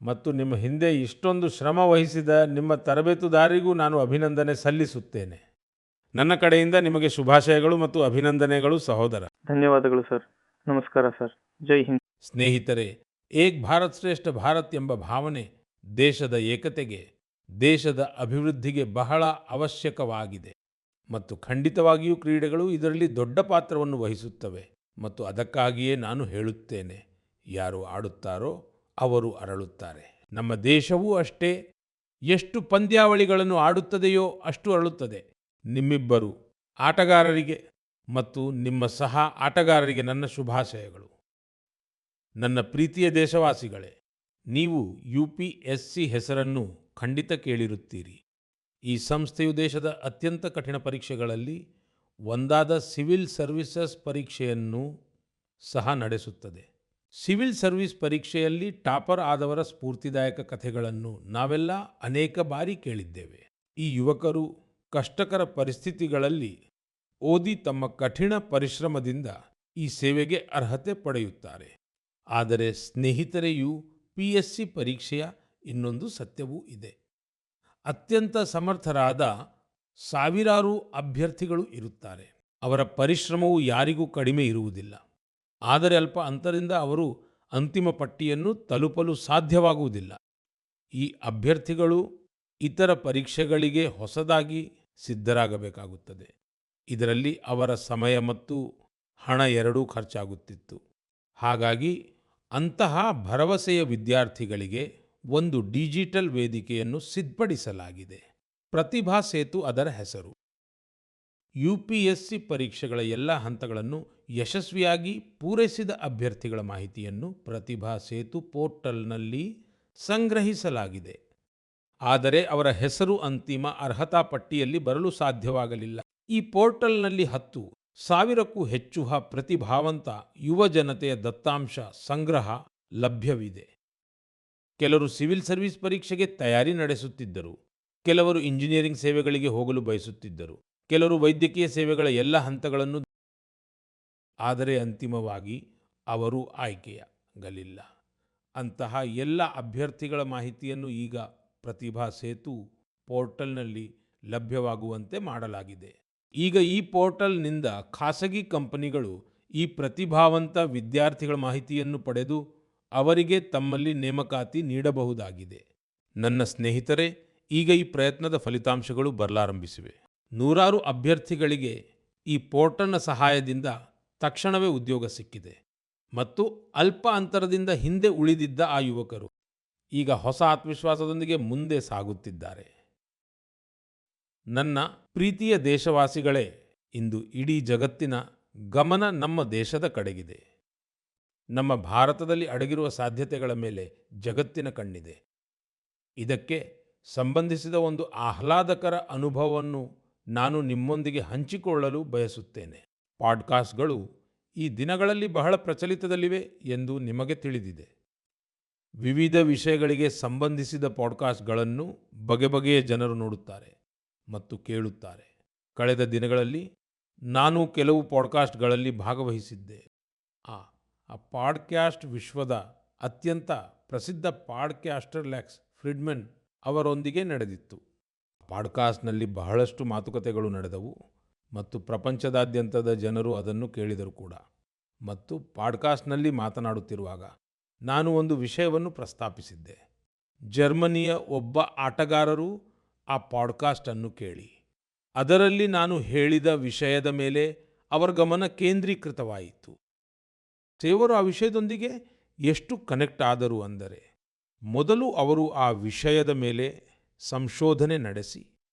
Speaker 1: ಮತ್ತು ನಿಮ್ಮ ಹಿಂದೆ ಇಷ್ಟೊಂದು ಶ್ರಮ ವಹಿಸಿದ ನಿಮ್ಮ ತರಬೇತುದಾರಿಗೂ ನಾನು ಅಭಿನಂದನೆ ಸಲ್ಲಿಸುತ್ತೇನೆ. ನನ್ನ ಕಡೆಯಿಂದ ನಿಮಗೆ ಶುಭಾಶಯಗಳು ಮತ್ತು ಅಭಿನಂದನೆಗಳು ಸಹೋದರ.
Speaker 3: ಧನ್ಯವಾದಗಳು ಸರ್. ನಮಸ್ಕಾರ ಸರ್. ಜೈ ಹಿಂದ್.
Speaker 1: ಸ್ನೇಹಿತರೆ, ಏಕ್ ಭಾರತ್ ಶ್ರೇಷ್ಠ ಭಾರತ್ ಎಂಬ ಭಾವನೆ ದೇಶದ ಏಕತೆಗೆ, ದೇಶದ ಅಭಿವೃದ್ಧಿಗೆ ಬಹಳ ಅವಶ್ಯಕವಾಗಿದೆ ಮತ್ತು ಖಂಡಿತವಾಗಿಯೂ ಕ್ರೀಡೆಗಳು ಇದರಲ್ಲಿ ದೊಡ್ಡ ಪಾತ್ರವನ್ನು ವಹಿಸುತ್ತವೆ ಮತ್ತು ಅದಕ್ಕಾಗಿಯೇ ನಾನು ಹೇಳುತ್ತೇನೆ, ಯಾರು ಆಡುತ್ತಾರೋ ಅವರು ಅರಳುತ್ತಾರೆ. ನಮ್ಮ ದೇಶವೂ ಅಷ್ಟೇ, ಎಷ್ಟು ಪಂದ್ಯಾವಳಿಗಳನ್ನು ಆಡುತ್ತದೆಯೋ ಅಷ್ಟು ಅರಳುತ್ತದೆ. ನಿಮ್ಮಿಬ್ಬರು ಆಟಗಾರರಿಗೆ ಮತ್ತು ನಿಮ್ಮ ಸಹ ಆಟಗಾರರಿಗೆ ನನ್ನ ಶುಭಾಶಯಗಳು. ನನ್ನ ಪ್ರೀತಿಯ ದೇಶವಾಸಿಗಳೇ, ನೀವು UPSC ಹೆಸರನ್ನು ಖಂಡಿತ ಕೇಳಿರುತ್ತೀರಿ. ಈ ಸಂಸ್ಥೆಯು ದೇಶದ ಅತ್ಯಂತ ಕಠಿಣ ಪರೀಕ್ಷೆಗಳಲ್ಲಿ ಒಂದಾದ ಸಿವಿಲ್ ಸರ್ವಿಸಸ್ ಪರೀಕ್ಷೆಯನ್ನು ಸಹ ನಡೆಸುತ್ತದೆ. ಸಿವಿಲ್ ಸರ್ವಿಸ್ ಪರೀಕ್ಷೆಯಲ್ಲಿ ಟಾಪರ್ ಆದವರ ಸ್ಫೂರ್ತಿದಾಯಕ ಕಥೆಗಳನ್ನು ನಾವೆಲ್ಲ ಅನೇಕ ಬಾರಿ ಕೇಳಿದ್ದೇವೆ. ಈ ಯುವಕರು ಕಷ್ಟಕರ ಪರಿಸ್ಥಿತಿಗಳಲ್ಲಿ ಓದಿ ತಮ್ಮ ಕಠಿಣ ಪರಿಶ್ರಮದಿಂದ ಈ ಸೇವೆಗೆ ಅರ್ಹತೆ ಪಡೆಯುತ್ತಾರೆ. ಆದರೆ ಸ್ನೇಹಿತರೆ, UPSC ಪರೀಕ್ಷೆಯ ಇನ್ನೊಂದು ಸತ್ಯವೂ ಇದೆ. ಅತ್ಯಂತ ಸಮರ್ಥರಾದ ಸಾವಿರಾರು ಅಭ್ಯರ್ಥಿಗಳು ಇರುತ್ತಾರೆ. ಅವರ ಪರಿಶ್ರಮವು ಯಾರಿಗೂ ಕಡಿಮೆ ಇರುವುದಿಲ್ಲ. ಆದರೆ ಅಲ್ಪ ಅಂತರದಿಂದ ಅವರು ಅಂತಿಮ ಪಟ್ಟಿಯನ್ನು ತಲುಪಲು ಸಾಧ್ಯವಾಗುವುದಿಲ್ಲ. ಈ ಅಭ್ಯರ್ಥಿಗಳು ಇತರ ಪರೀಕ್ಷೆಗಳಿಗೆ ಹೊಸದಾಗಿ ಸಿದ್ಧರಾಗಬೇಕಾಗುತ್ತದೆ. ಇದರಲ್ಲಿ ಅವರ ಸಮಯ ಮತ್ತು ಹಣ ಎರಡೂ ಖರ್ಚಾಗುತ್ತಿತ್ತು. ಹಾಗಾಗಿ ಅಂತಹ ಭರವಸೆಯ ವಿದ್ಯಾರ್ಥಿಗಳಿಗೆ ಒಂದು ಡಿಜಿಟಲ್ ವೇದಿಕೆಯನ್ನು ಸಿದ್ಧಪಡಿಸಲಾಗಿದೆ. ಪ್ರತಿಭಾ ಸೇತು ಅದರ ಹೆಸರು. UPSC ಪರೀಕ್ಷೆಗಳ ಎಲ್ಲ ಹಂತಗಳನ್ನು ಯಶಸ್ವಿಯಾಗಿ ಪೂರೈಸಿದ ಅಭ್ಯರ್ಥಿಗಳ ಮಾಹಿತಿಯನ್ನು ಪ್ರತಿಭಾ ಸೇತು ಪೋರ್ಟಲ್ನಲ್ಲಿ ಸಂಗ್ರಹಿಸಲಾಗಿದೆ. ಆದರೆ ಅವರ ಹೆಸರು ಅಂತಿಮ ಅರ್ಹತಾ ಪಟ್ಟಿಯಲ್ಲಿ ಬರಲು ಸಾಧ್ಯವಾಗಲಿಲ್ಲ. ಈ ಪೋರ್ಟಲ್ನಲ್ಲಿ 10,000ಕ್ಕೂ ಹೆಚ್ಚು ಪ್ರತಿಭಾವಂತ ಯುವ ಜನತೆಯ ದತ್ತಾಂಶ ಸಂಗ್ರಹ ಲಭ್ಯವಿದೆ. ಕೆಲವರು ಸಿವಿಲ್ ಸರ್ವಿಸ್ ಪರೀಕ್ಷೆಗೆ ತಯಾರಿ ನಡೆಸುತ್ತಿದ್ದರು, ಕೆಲವರು ಇಂಜಿನಿಯರಿಂಗ್ ಸೇವೆಗಳಿಗೆ ಹೋಗಲು ಬಯಸುತ್ತಿದ್ದರು, ಕೆಲವರು ವೈದ್ಯಕೀಯ ಸೇವೆಗಳ ಎಲ್ಲ ಹಂತಗಳನ್ನು. ಆದರೆ ಅಂತಿಮವಾಗಿ ಅವರು ಆಯ್ಕೆಯಾಗಲಿಲ್ಲ. ಅಂತಹ ಎಲ್ಲ ಅಭ್ಯರ್ಥಿಗಳ ಮಾಹಿತಿಯನ್ನು ಈಗ ಪ್ರತಿಭಾ ಸೇತು ಪೋರ್ಟಲ್ನಲ್ಲಿ ಲಭ್ಯವಾಗುವಂತೆ ಮಾಡಲಾಗಿದೆ. ಈಗ ಈ ಪೋರ್ಟಲ್ನಿಂದ ಖಾಸಗಿ ಕಂಪನಿಗಳು ಈ ಪ್ರತಿಭಾವಂತ ವಿದ್ಯಾರ್ಥಿಗಳ ಮಾಹಿತಿಯನ್ನು ಪಡೆದು ಅವರಿಗೆ ತಮ್ಮಲ್ಲಿ ನೇಮಕಾತಿ ನೀಡಬಹುದಾಗಿದೆ. ನನ್ನ ಸ್ನೇಹಿತರೆ, ಈಗ ಈ ಪ್ರಯತ್ನದ ಫಲಿತಾಂಶಗಳು ಬರಲಾರಂಭಿಸಿವೆ. ನೂರಾರು ಅಭ್ಯರ್ಥಿಗಳಿಗೆ ಈ ಪೋರ್ಟಲ್ನ ಸಹಾಯದಿಂದ ತಕ್ಷಣವೇ ಉದ್ಯೋಗ ಸಿಕ್ಕಿದೆ ಮತ್ತು ಅಲ್ಪ ಅಂತರದಿಂದ ಹಿಂದೆ ಉಳಿದಿದ್ದ ಆ ಯುವಕರು ಈಗ ಹೊಸ ಆತ್ಮವಿಶ್ವಾಸದೊಂದಿಗೆ ಮುಂದೆ ಸಾಗುತ್ತಿದ್ದಾರೆ. ನನ್ನ ಪ್ರೀತಿಯ ದೇಶವಾಸಿಗಳೇ, ಇಂದು ಇಡೀ ಜಗತ್ತಿನ ಗಮನ ನಮ್ಮ ದೇಶದ ಕಡೆಗಿದೆ. ನಮ್ಮ ಭಾರತದಲ್ಲಿ ಅಡಗಿರುವ ಸಾಧ್ಯತೆಗಳ ಮೇಲೆ ಜಗತ್ತಿನ ಕಣ್ಣಿದೆ. ಇದಕ್ಕೆ ಸಂಬಂಧಿಸಿದ ಒಂದು ಆಹ್ಲಾದಕರ ಅನುಭವವನ್ನು ನಾನು ನಿಮ್ಮೊಂದಿಗೆ ಹಂಚಿಕೊಳ್ಳಲು ಬಯಸುತ್ತೇನೆ. ಪಾಡ್ಕಾಸ್ಟ್ಗಳು ಈ ದಿನಗಳಲ್ಲಿ ಬಹಳ ಪ್ರಚಲಿತದಲ್ಲಿವೆ ಎಂದು ನಿಮಗೆ ತಿಳಿದಿದೆ. ವಿವಿಧ ವಿಷಯಗಳಿಗೆ ಸಂಬಂಧಿಸಿದ ಪಾಡ್ಕಾಸ್ಟ್ಗಳನ್ನು ಬಗೆ ಬಗೆಯ ಜನರು ನೋಡುತ್ತಾರೆ ಮತ್ತು ಕೇಳುತ್ತಾರೆ. ಕಳೆದ ದಿನಗಳಲ್ಲಿ ನಾನು ಕೆಲವು ಪಾಡ್ಕಾಸ್ಟ್ಗಳಲ್ಲಿ ಭಾಗವಹಿಸಿದ್ದೆ. ಆ ಪಾಡ್ಕ್ಯಾಸ್ಟ್ ವಿಶ್ವದ ಅತ್ಯಂತ ಪ್ರಸಿದ್ಧ ಪಾಡ್ಕ್ಯಾಸ್ಟರ್ ಲೆಕ್ಸ್ ಫ್ರಿಡ್ಮನ್ ಅವರೊಂದಿಗೆ ನಡೆದಿತ್ತು. ಪಾಡ್ಕಾಸ್ಟ್ನಲ್ಲಿ ಬಹಳಷ್ಟು ಮಾತುಕತೆಗಳು ನಡೆದವು ಮತ್ತು ಪ್ರಪಂಚದಾದ್ಯಂತದ ಜನರು ಅದನ್ನು ಕೇಳಿದರು ಕೂಡ. ಮತ್ತು ಪಾಡ್ಕಾಸ್ಟ್ನಲ್ಲಿ ಮಾತನಾಡುತ್ತಿರುವಾಗ ನಾನು ಒಂದು ವಿಷಯವನ್ನು ಪ್ರಸ್ತಾಪಿಸಿದ್ದೆ. ಜರ್ಮನಿಯ ಒಬ್ಬ ಆಟಗಾರರು ಆ ಪಾಡ್ಕಾಸ್ಟನ್ನು ಕೇಳಿ ಅದರಲ್ಲಿ ನಾನು ಹೇಳಿದ ವಿಷಯದ ಮೇಲೆ ಅವರ ಗಮನ ಕೇಂದ್ರೀಕೃತವಾಯಿತು. ಅವರು ಆ ವಿಷಯದೊಂದಿಗೆ ಎಷ್ಟು ಕನೆಕ್ಟ್ ಆದರು ಅಂದರೆ, ಮೊದಲು ಅವರು ಆ ವಿಷಯದ ಮೇಲೆ ಸಂಶೋಧನೆ ನಡೆಸಿ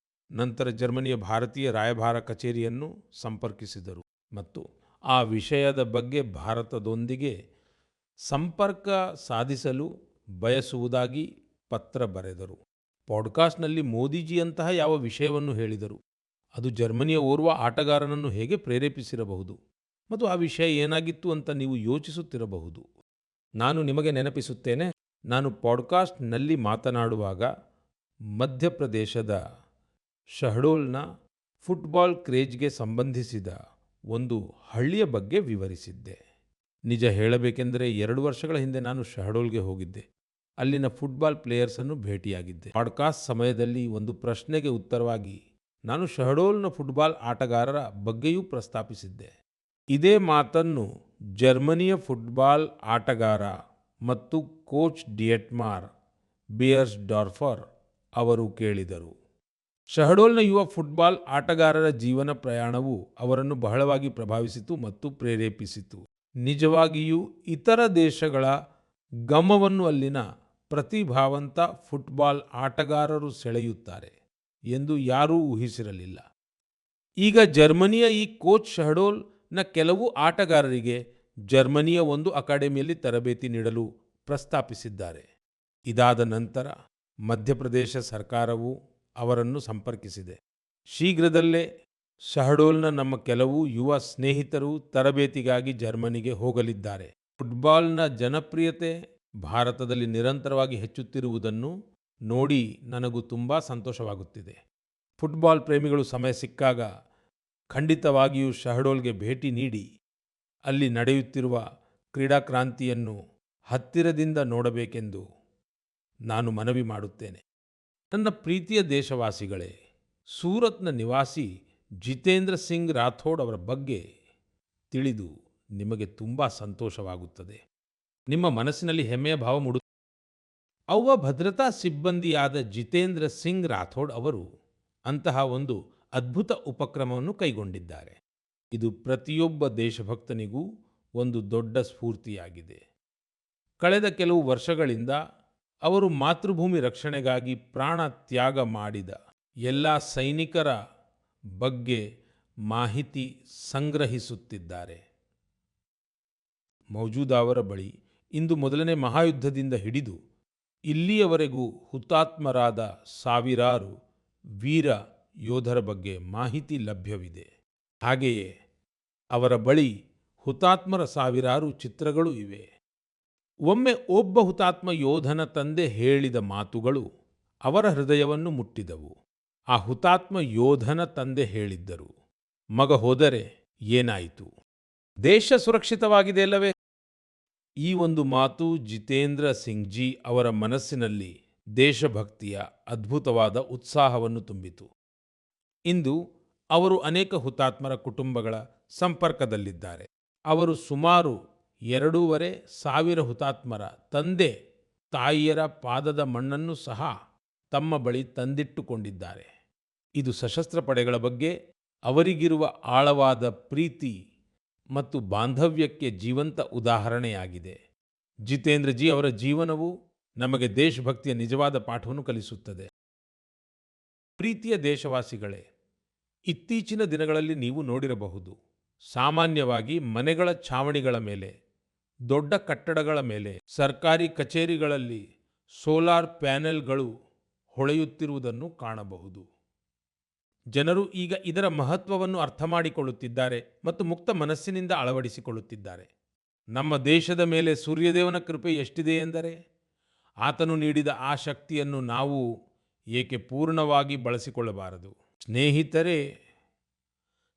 Speaker 1: ನಂತರ ಜರ್ಮನಿಯ ಭಾರತೀಯ ರಾಯಭಾರ ಕಚೇರಿಯನ್ನು ಸಂಪರ್ಕಿಸಿದರು ಮತ್ತು ಆ ವಿಷಯದ ಬಗ್ಗೆ ಭಾರತದೊಂದಿಗೆ ಸಂಪರ್ಕ ಸಾಧಿಸಲು ಬಯಸುವುದಾಗಿ ಪತ್ರ ಬರೆದರು. ಪಾಡ್ಕಾಸ್ಟ್ನಲ್ಲಿ ಮೋದಿಜಿಯಂತಹ ಯಾವ ವಿಷಯವನ್ನು ಹೇಳಿದರು, ಅದು ಜರ್ಮನಿಯ ಓರ್ವ ಆಟಗಾರನನ್ನು ಹೇಗೆ ಪ್ರೇರೇಪಿಸಿರಬಹುದು ಮತ್ತು ಆ ವಿಷಯ ಏನಾಗಿತ್ತು ಅಂತ ನೀವು ಯೋಚಿಸುತ್ತಿರಬಹುದು. ನಾನು ನಿಮಗೆ ನೆನಪಿಸುತ್ತೇನೆ, ನಾನು ಪಾಡ್ಕಾಸ್ಟ್ನಲ್ಲಿ ಮಾತನಾಡುವಾಗ ಮಧ್ಯಪ್ರದೇಶದ ಶಹಡೋಲ್ನ ಫುಟ್ಬಾಲ್ ಕ್ರೇಜ್ಗೆ ಸಂಬಂಧಿಸಿದ ಒಂದು ಹಳ್ಳಿಯ ಬಗ್ಗೆ ವಿವರಿಸಿದ್ದೆ. ನಿಜ ಹೇಳಬೇಕೆಂದರೆ 2 ವರ್ಷಗಳ ಹಿಂದೆ ನಾನು ಶಹಡೋಲ್ಗೆ ಹೋಗಿದ್ದೆ. ಅಲ್ಲಿನ ಫುಟ್ಬಾಲ್ ಪ್ಲೇಯರ್ಸನ್ನು ಭೇಟಿಯಾಗಿದ್ದೆ. ಪಾಡ್ಕಾಸ್ಟ್ ಸಮಯದಲ್ಲಿ ಒಂದು ಪ್ರಶ್ನೆಗೆ ಉತ್ತರವಾಗಿ ನಾನು ಶಹಡೋಲ್ನ ಫುಟ್ಬಾಲ್ ಆಟಗಾರರ ಬಗ್ಗೆಯೂ ಪ್ರಸ್ತಾಪಿಸಿದ್ದೆ. ಇದೇ ಮಾತನ್ನು ಜರ್ಮನಿಯ ಫುಟ್ಬಾಲ್ ಆಟಗಾರ ಮತ್ತು ಕೋಚ್ ಡಿಯೆಟ್ಮಾರ್ ಬಿಯರ್ಸ್ಡಾರ್ಫರ್ ಅವರು ಕೇಳಿದರು. ಶಹಡೋಲ್ನ ಯುವ ಫುಟ್ಬಾಲ್ ಆಟಗಾರರ ಜೀವನ ಪ್ರಯಾಣವು ಅವರನ್ನು ಬಹಳವಾಗಿ ಪ್ರಭಾವಿಸಿತು ಮತ್ತು ಪ್ರೇರೇಪಿಸಿತು. ನಿಜವಾಗಿಯೂ ಇತರ ದೇಶಗಳ ಗಮನವನ್ನು ಅಲ್ಲಿನ ಪ್ರತಿಭಾವಂತ ಫುಟ್ಬಾಲ್ ಆಟಗಾರರು ಸೆಳೆಯುತ್ತಾರೆ ಎಂದು ಯಾರೂ ಊಹಿಸಿರಲಿಲ್ಲ. ಈಗ ಜರ್ಮನಿಯ ಈ ಕೋಚ್ ಶಹಡೋಲ್ನ ಕೆಲವು ಆಟಗಾರರಿಗೆ ಜರ್ಮನಿಯ ಒಂದು ಅಕಾಡೆಮಿಯಲ್ಲಿ ತರಬೇತಿ ನೀಡಲು ಪ್ರಸ್ತಾಪಿಸಿದ್ದಾರೆ. ಇದಾದ ನಂತರ ಮಧ್ಯಪ್ರದೇಶ ಸರ್ಕಾರವು ಅವರನ್ನು ಸಂಪರ್ಕಿಸಿದೆ. ಶೀಘ್ರದಲ್ಲೇ ಶಹಡೋಲ್ನ ನಮ್ಮ ಕೆಲವು ಯುವ ಸ್ನೇಹಿತರು ತರಬೇತಿಗಾಗಿ ಜರ್ಮನಿಗೆ ಹೋಗಲಿದ್ದಾರೆ. ಫುಟ್ಬಾಲ್ನ ಜನಪ್ರಿಯತೆ ಭಾರತದಲ್ಲಿ ನಿರಂತರವಾಗಿ ಹೆಚ್ಚುತ್ತಿರುವುದನ್ನು ನೋಡಿ ನನಗೂ ತುಂಬ ಸಂತೋಷವಾಗುತ್ತಿದೆ. ಫುಟ್ಬಾಲ್ ಪ್ರೇಮಿಗಳು ಸಮಯ ಸಿಕ್ಕಾಗ ಖಂಡಿತವಾಗಿಯೂ ಶಹಡೋಲ್ಗೆ ಭೇಟಿ ನೀಡಿ ಅಲ್ಲಿ ನಡೆಯುತ್ತಿರುವ ಕ್ರೀಡಾಕ್ರಾಂತಿಯನ್ನು ಹತ್ತಿರದಿಂದ ನೋಡಬೇಕೆಂದು ನಾನು ಮನವಿ ಮಾಡುತ್ತೇನೆ. ನನ್ನ ಪ್ರೀತಿಯ ದೇಶವಾಸಿಗಳೇ, ಸೂರತ್ನ ನಿವಾಸಿ ಜಿತೇಂದ್ರ ಸಿಂಗ್ ರಾಥೋಡ್ ಅವರ ಬಗ್ಗೆ ತಿಳಿದು ನಿಮಗೆ ತುಂಬ ಸಂತೋಷವಾಗುತ್ತದೆ. ನಿಮ್ಮ ಮನಸ್ಸಿನಲ್ಲಿ ಹೆಮ್ಮೆಯ ಭಾವ ಮೂಡುತ್ತದೆ. ಅವ್ವ ಭದ್ರತಾ ಸಿಬ್ಬಂದಿಯಾದ ಜಿತೇಂದ್ರ ಸಿಂಗ್ ರಾಥೋಡ್ ಅವರು ಅಂತಹ ಒಂದು ಅದ್ಭುತ ಉಪಕ್ರಮವನ್ನು ಕೈಗೊಂಡಿದ್ದಾರೆ. ಇದು ಪ್ರತಿಯೊಬ್ಬ ದೇಶಭಕ್ತನಿಗೂ ಒಂದು ದೊಡ್ಡ ಸ್ಫೂರ್ತಿಯಾಗಿದೆ. ಕಳೆದ ಕೆಲವು ವರ್ಷಗಳಿಂದ ಅವರು ಮಾತೃಭೂಮಿ ರಕ್ಷಣೆಗಾಗಿ ಪ್ರಾಣ ತ್ಯಾಗ ಮಾಡಿದ ಎಲ್ಲ ಸೈನಿಕರ ಬಗ್ಗೆ ಮಾಹಿತಿ ಸಂಗ್ರಹಿಸುತ್ತಿದ್ದಾರೆ. ಮೌಜೂದಾ ಅವರ ಬಳಿ ಇಂದು ಮೊದಲನೇ ಮಹಾಯುದ್ಧದಿಂದ ಹಿಡಿದು ಇಲ್ಲಿಯವರೆಗೂ ಹುತಾತ್ಮರಾದ ಸಾವಿರಾರು ವೀರ ಯೋಧರ ಬಗ್ಗೆ ಮಾಹಿತಿ ಲಭ್ಯವಿದೆ. ಹಾಗೆಯೇ ಅವರ ಬಳಿ ಹುತಾತ್ಮರ ಸಾವಿರಾರು ಚಿತ್ರಗಳು ಇವೆ. ಒಮ್ಮೆ ಒಬ್ಬ ಹುತಾತ್ಮ ಯೋಧನ ತಂದೆ ಹೇಳಿದ ಮಾತುಗಳು ಅವರ ಹೃದಯವನ್ನು ಮುಟ್ಟಿದವು. ಆ ಹುತಾತ್ಮ ಯೋಧನ ತಂದೆ ಹೇಳಿದ್ದರು, ಮಗ ಹೋದರೆ ಏನಾಯಿತು, ದೇಶ ಸುರಕ್ಷಿತವಾಗಿದೆ ಅಲ್ಲವೇ? ಈ ಒಂದು ಮಾತು ಜಿತೇಂದ್ರ ಸಿಂಗ್ ಜಿ ಅವರ ಮನಸ್ಸಿನಲ್ಲಿ ದೇಶಭಕ್ತಿಯ ಅದ್ಭುತವಾದ ಉತ್ಸಾಹವನ್ನು ತುಂಬಿತು. ಇಂದು ಅವರು ಅನೇಕ ಹುತಾತ್ಮರ ಕುಟುಂಬಗಳ ಸಂಪರ್ಕದಲ್ಲಿದ್ದಾರೆ. ಅವರು ಸುಮಾರು 2,500 ಹುತಾತ್ಮರ ತಂದೆ ತಾಯಿಯರ ಪಾದದ ಮಣ್ಣನ್ನು ಸಹ ತಮ್ಮ ಬಳಿ ತಂದಿಟ್ಟುಕೊಂಡಿದ್ದಾರೆ. ಇದು ಸಶಸ್ತ್ರ ಪಡೆಗಳ ಬಗ್ಗೆ ಅವರಿಗಿರುವ ಆಳವಾದ ಪ್ರೀತಿ ಮತ್ತು ಬಾಂಧವ್ಯಕ್ಕೆ ಜೀವಂತ ಉದಾಹರಣೆಯಾಗಿದೆ. ಜಿತೇಂದ್ರ ಜಿ ಅವರ ಜೀವನವು ನಮಗೆ ದೇಶಭಕ್ತಿಯ ನಿಜವಾದ ಪಾಠವನ್ನು ಕಲಿಸುತ್ತದೆ. ಪ್ರೀತಿಯ ದೇಶವಾಸಿಗಳೇ, ಇತ್ತೀಚಿನ ದಿನಗಳಲ್ಲಿ ನೀವು ನೋಡಿರಬಹುದು, ಸಾಮಾನ್ಯವಾಗಿ ಮನೆಗಳ ಛಾವಣಿಗಳ ಮೇಲೆ, ದೊಡ್ಡ ಕಟ್ಟಡಗಳ ಮೇಲೆ, ಸರ್ಕಾರಿ ಕಚೇರಿಗಳಲ್ಲಿ ಸೋಲಾರ್ ಪ್ಯಾನೆಲ್ಗಳು ಹೊಳೆಯುತ್ತಿರುವುದನ್ನು ಕಾಣಬಹುದು. ಜನರು ಈಗ ಇದರ ಮಹತ್ವವನ್ನು ಅರ್ಥ ಮಾಡಿಕೊಳ್ಳುತ್ತಿದ್ದಾರೆ ಮತ್ತು ಮುಕ್ತ ಮನಸ್ಸಿನಿಂದ ಅಳವಡಿಸಿಕೊಳ್ಳುತ್ತಿದ್ದಾರೆ. ನಮ್ಮ ದೇಶದ ಮೇಲೆ ಸೂರ್ಯದೇವನ ಕೃಪೆ ಎಷ್ಟಿದೆ ಎಂದರೆ, ಆತನು ನೀಡಿದ ಆ ಶಕ್ತಿಯನ್ನು ನಾವು ಏಕೆ ಪೂರ್ಣವಾಗಿ ಬಳಸಿಕೊಳ್ಳಬಾರದು? ಸ್ನೇಹಿತರೇ,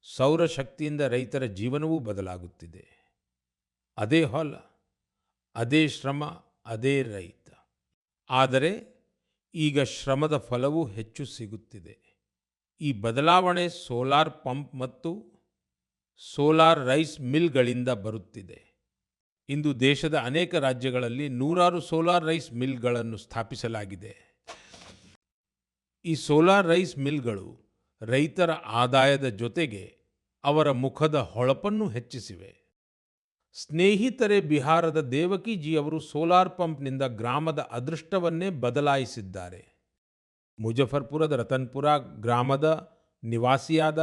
Speaker 1: ಸೌರಶಕ್ತಿಯಿಂದ ರೈತರ ಜೀವನವೂ ಬದಲಾಗುತ್ತಿದೆ. ಅದೇ ಹೊಲ, ಅದೇ ಶ್ರಮ, ಅದೇ ರೈತ. ಆದರೆ ಈಗ ಶ್ರಮದ ಫಲವೂ ಹೆಚ್ಚು ಸಿಗುತ್ತಿದೆ. ಈ ಬದಲಾವಣೆ ಸೋಲಾರ್ ಪಂಪ್ ಮತ್ತು ಸೋಲಾರ್ ರೈಸ್ ಮಿಲ್ಗಳಿಂದ ಬರುತ್ತಿದೆ. ಇಂದು ದೇಶದ ಅನೇಕ ರಾಜ್ಯಗಳಲ್ಲಿ ನೂರಾರು ಸೋಲಾರ್ ರೈಸ್ ಮಿಲ್ಗಳನ್ನು ಸ್ಥಾಪಿಸಲಾಗಿದೆ. ಈ ಸೋಲಾರ್ ರೈಸ್ ಮಿಲ್ಗಳು ರೈತರ ಆದಾಯದ ಜೊತೆಗೆ ಅವರ ಮುಖದ ಹೊಳಪನ್ನು ಹೆಚ್ಚಿಸಿವೆ. ಸ್ನೇಹಿತರೆ, ಬಿಹಾರದ ದೇವಕಿ ಅವರು ಸೋಲಾರ್ ಪಂಪ್ನಿಂದ ಗ್ರಾಮದ ಅದೃಷ್ಟವನ್ನೇ ಬದಲಾಯಿಸಿದ್ದಾರೆ. ಮುಜಫರ್ಪುರದ ರತನ್ಪುರ ಗ್ರಾಮದ ನಿವಾಸಿಯಾದ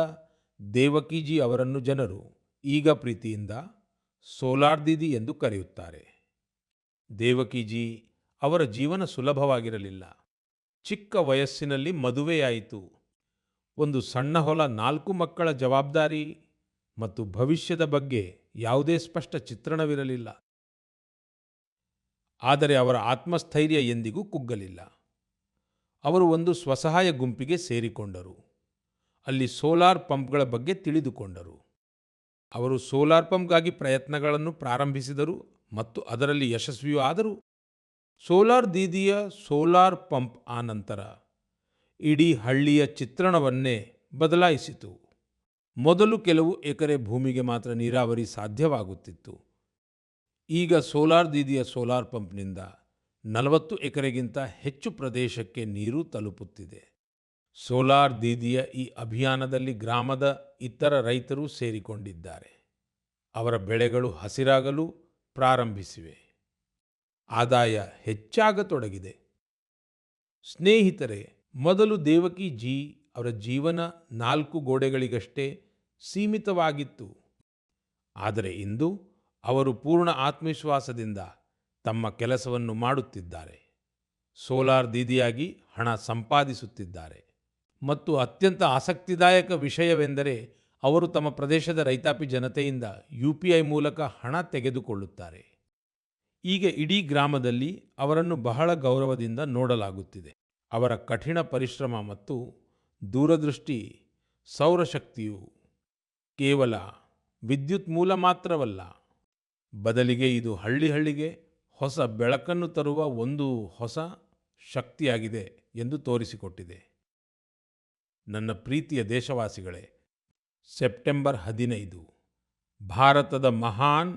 Speaker 1: ದೇವಕಿ ಅವರನ್ನು ಜನರು ಈಗ ಪ್ರೀತಿಯಿಂದ ಸೋಲಾರ್ ದೀದಿ ಎಂದು ಕರೆಯುತ್ತಾರೆ. ದೇವಕಿ ಅವರ ಜೀವನ ಸುಲಭವಾಗಿರಲಿಲ್ಲ. ಚಿಕ್ಕ ವಯಸ್ಸಿನಲ್ಲಿ ಮದುವೆಯಾಯಿತು. ಒಂದು ಸಣ್ಣ ಹೊಲ, 4 ಮಕ್ಕಳ ಜವಾಬ್ದಾರಿ ಮತ್ತು ಭವಿಷ್ಯದ ಬಗ್ಗೆ ಯಾವುದೇ ಸ್ಪಷ್ಟ ಚಿತ್ರಣವಿರಲಿಲ್ಲ. ಆದರೆ ಅವರ ಆತ್ಮಸ್ಥೈರ್ಯ ಎಂದಿಗೂ ಕುಗ್ಗಲಿಲ್ಲ. ಅವರು ಒಂದು ಸ್ವಸಹಾಯ ಗುಂಪಿಗೆ ಸೇರಿಕೊಂಡರು. ಅಲ್ಲಿ ಸೋಲಾರ್ ಪಂಪ್ಗಳ ಬಗ್ಗೆ ತಿಳಿದುಕೊಂಡರು. ಅವರು ಸೋಲಾರ್ ಪಂಪ್ಗಾಗಿ ಪ್ರಯತ್ನಗಳನ್ನು ಪ್ರಾರಂಭಿಸಿದರು ಮತ್ತು ಅದರಲ್ಲಿ ಯಶಸ್ವಿಯೂ ಆದರು. ಸೋಲಾರ್ ದೀದಿಯ ಸೋಲಾರ್ ಪಂಪ್ ಆನಂತರ ಇಡೀ ಹಳ್ಳಿಯ ಚಿತ್ರಣವನ್ನೇ ಬದಲಾಯಿಸಿತು. ಮೊದಲು ಕೆಲವು ಎಕರೆ ಭೂಮಿಗೆ ಮಾತ್ರ ನೀರಾವರಿ ಸಾಧ್ಯವಾಗುತ್ತಿತ್ತು. ಈಗ ಸೋಲಾರ್ ದೀದಿಯ ಸೋಲಾರ್ ಪಂಪ್ನಿಂದ 40 ಎಕರೆಗಿಂತ ಹೆಚ್ಚು ಪ್ರದೇಶಕ್ಕೆ ನೀರು ತಲುಪುತ್ತಿದೆ. ಸೋಲಾರ್ ದೀದಿಯ ಈ ಅಭಿಯಾನದಲ್ಲಿ ಗ್ರಾಮದ ಇತರ ರೈತರು ಸೇರಿಕೊಂಡಿದ್ದಾರೆ. ಅವರ ಬೆಳೆಗಳು ಹಸಿರಾಗಲು ಪ್ರಾರಂಭಿಸಿವೆ. ಆದಾಯ ಹೆಚ್ಚಾಗತೊಡಗಿದೆ. ಸ್ನೇಹಿತರೆ, ಮೊದಲು ದೇವಕಿ ಅವರ ಜೀವನ 4 ಗೋಡೆಗಳಿಗಷ್ಟೇ ಸೀಮಿತವಾಗಿತ್ತು. ಆದರೆ ಇಂದು ಅವರು ಪೂರ್ಣ ಆತ್ಮವಿಶ್ವಾಸದಿಂದ ತಮ್ಮ ಕೆಲಸವನ್ನು ಮಾಡುತ್ತಿದ್ದಾರೆ. ಸೋಲಾರ್ ದೀದಿಯಾಗಿ ಹಣ ಸಂಪಾದಿಸುತ್ತಿದ್ದಾರೆ. ಮತ್ತು ಅತ್ಯಂತ ಆಸಕ್ತಿದಾಯಕ ವಿಷಯವೆಂದರೆ, ಅವರು ತಮ್ಮ ಪ್ರದೇಶದ ರೈತಾಪಿ ಜನತೆಯಿಂದ UPI ಮೂಲಕ ಹಣ ತೆಗೆದುಕೊಳ್ಳುತ್ತಾರೆ. ಈಗ ಇಡೀ ಗ್ರಾಮದಲ್ಲಿ ಅವರನ್ನು ಬಹಳ ಗೌರವದಿಂದ ನೋಡಲಾಗುತ್ತಿದೆ. ಅವರ ಕಠಿಣ ಪರಿಶ್ರಮ ಮತ್ತು ದೂರದೃಷ್ಟಿ ಸೌರಶಕ್ತಿಯು ಕೇವಲ ವಿದ್ಯುತ್ ಮೂಲ ಮಾತ್ರವಲ್ಲ, ಬದಲಿಗೆ ಇದು ಹಳ್ಳಿಗೆ ಹೊಸ ಬೆಳಕನ್ನು ತರುವ ಒಂದು ಹೊಸ ಶಕ್ತಿಯಾಗಿದೆ ಎಂದು ತೋರಿಸಿಕೊಟ್ಟಿದೆ. ನನ್ನ ಪ್ರೀತಿಯ ದೇಶವಾಸಿಗಳೇ, ಸೆಪ್ಟೆಂಬರ್ 15 ಭಾರತದ ಮಹಾನ್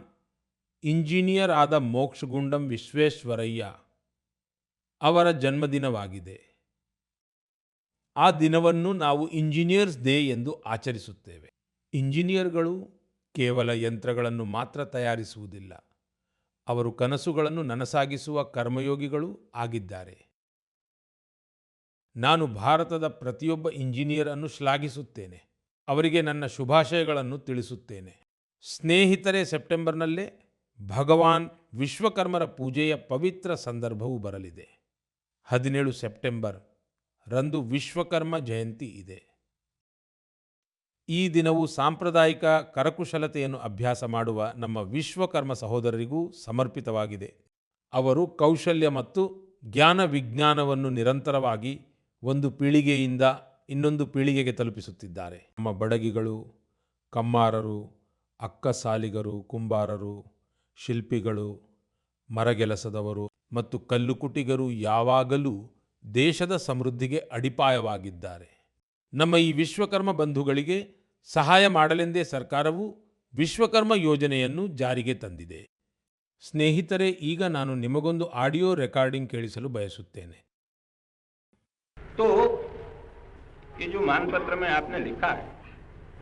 Speaker 1: ಇಂಜಿನಿಯರ್ ಆದ ಮೋಕ್ಷಗುಂಡಂ ವಿಶ್ವೇಶ್ವರಯ್ಯ ಅವರ ಜನ್ಮದಿನವಾಗಿದೆ. ಆ ದಿನವನ್ನು ನಾವು ಇಂಜಿನಿಯರ್ಸ್ ಡೇ ಎಂದು ಆಚರಿಸುತ್ತೇವೆ. ಇಂಜಿನಿಯರ್ಗಳು ಕೇವಲ ಯಂತ್ರಗಳನ್ನು ಮಾತ್ರ ತಯಾರಿಸುವುದಿಲ್ಲ, ಅವರು ಕನಸುಗಳನ್ನು ನನಸಾಗಿಸುವ ಕರ್ಮಯೋಗಿಗಳು ಆಗಿದ್ದಾರೆ. ನಾನು ಭಾರತದ ಪ್ರತಿಯೊಬ್ಬ ಇಂಜಿನಿಯರ್ ಅನ್ನು ಶ್ಲಾಘಿಸುತ್ತೇನೆ. ಅವರಿಗೆ ನನ್ನ ಶುಭಾಶಯಗಳನ್ನು ತಿಳಿಸುತ್ತೇನೆ. ಸ್ನೇಹಿತರೆ, ಸೆಪ್ಟೆಂಬರ್ನಲ್ಲೇ ಭಗವಾನ್ ವಿಶ್ವಕರ್ಮರ ಪೂಜೆಯ ಪವಿತ್ರ ಸಂದರ್ಭವು ಬರಲಿದೆ. 17 ಸೆಪ್ಟೆಂಬರ್ ರಂದು ವಿಶ್ವಕರ್ಮ ಜಯಂತಿ ಇದೆ. ಈ ದಿನವು ಸಾಂಪ್ರದಾಯಿಕ ಕರಕುಶಲತೆಯನ್ನು ಅಭ್ಯಾಸ ಮಾಡುವ ನಮ್ಮ ವಿಶ್ವಕರ್ಮ ಸಹೋದರರಿಗೂ ಸಮರ್ಪಿತವಾಗಿದೆ. ಅವರು ಕೌಶಲ್ಯ ಮತ್ತು ಜ್ಞಾನ ವಿಜ್ಞಾನವನ್ನು ನಿರಂತರವಾಗಿ ಒಂದು ಪೀಳಿಗೆಯಿಂದ ಇನ್ನೊಂದು ಪೀಳಿಗೆಗೆ ತಲುಪಿಸುತ್ತಿದ್ದಾರೆ. ನಮ್ಮ ಬಡಗಿಗಳು, ಕಮ್ಮಾರರು, ಅಕ್ಕಸಾಲಿಗರು, ಕುಂಬಾರರು, ಶಿಲ್ಪಿಗಳು, ಮರಗೆಲಸದವರು ಮತ್ತು ಕಲ್ಲುಕುಟಿಗರು ಯಾವಾಗಲೂ ದೇಶದ ಸಮೃದ್ಧಿಗೆ ಅಡಿಪಾಯವಾಗಿದ್ದಾರೆ. ನಮ್ಮ ಈ ವಿಶ್ವಕರ್ಮ ಬಂಧುಗಳಿಗೆ ಸಹಾಯ ಮಾಡಲೆಂದೇ ಸರ್ಕಾರವು ವಿಶ್ವಕರ್ಮ ಯೋಜನೆಯನ್ನು ಜಾರಿಗೆ ತಂದಿದೆ. ಸ್ನೇಹಿತರೆ, ಈಗ ನಾನು ನಿಮಗೊಂದು ಆಡಿಯೋ ರೆಕಾರ್ಡಿಂಗ್ ಕೇಳಿಸಲು ಬಯಸುತ್ತೇನೆ.
Speaker 4: तो ये जो मानपत्र में आपने लिखा है,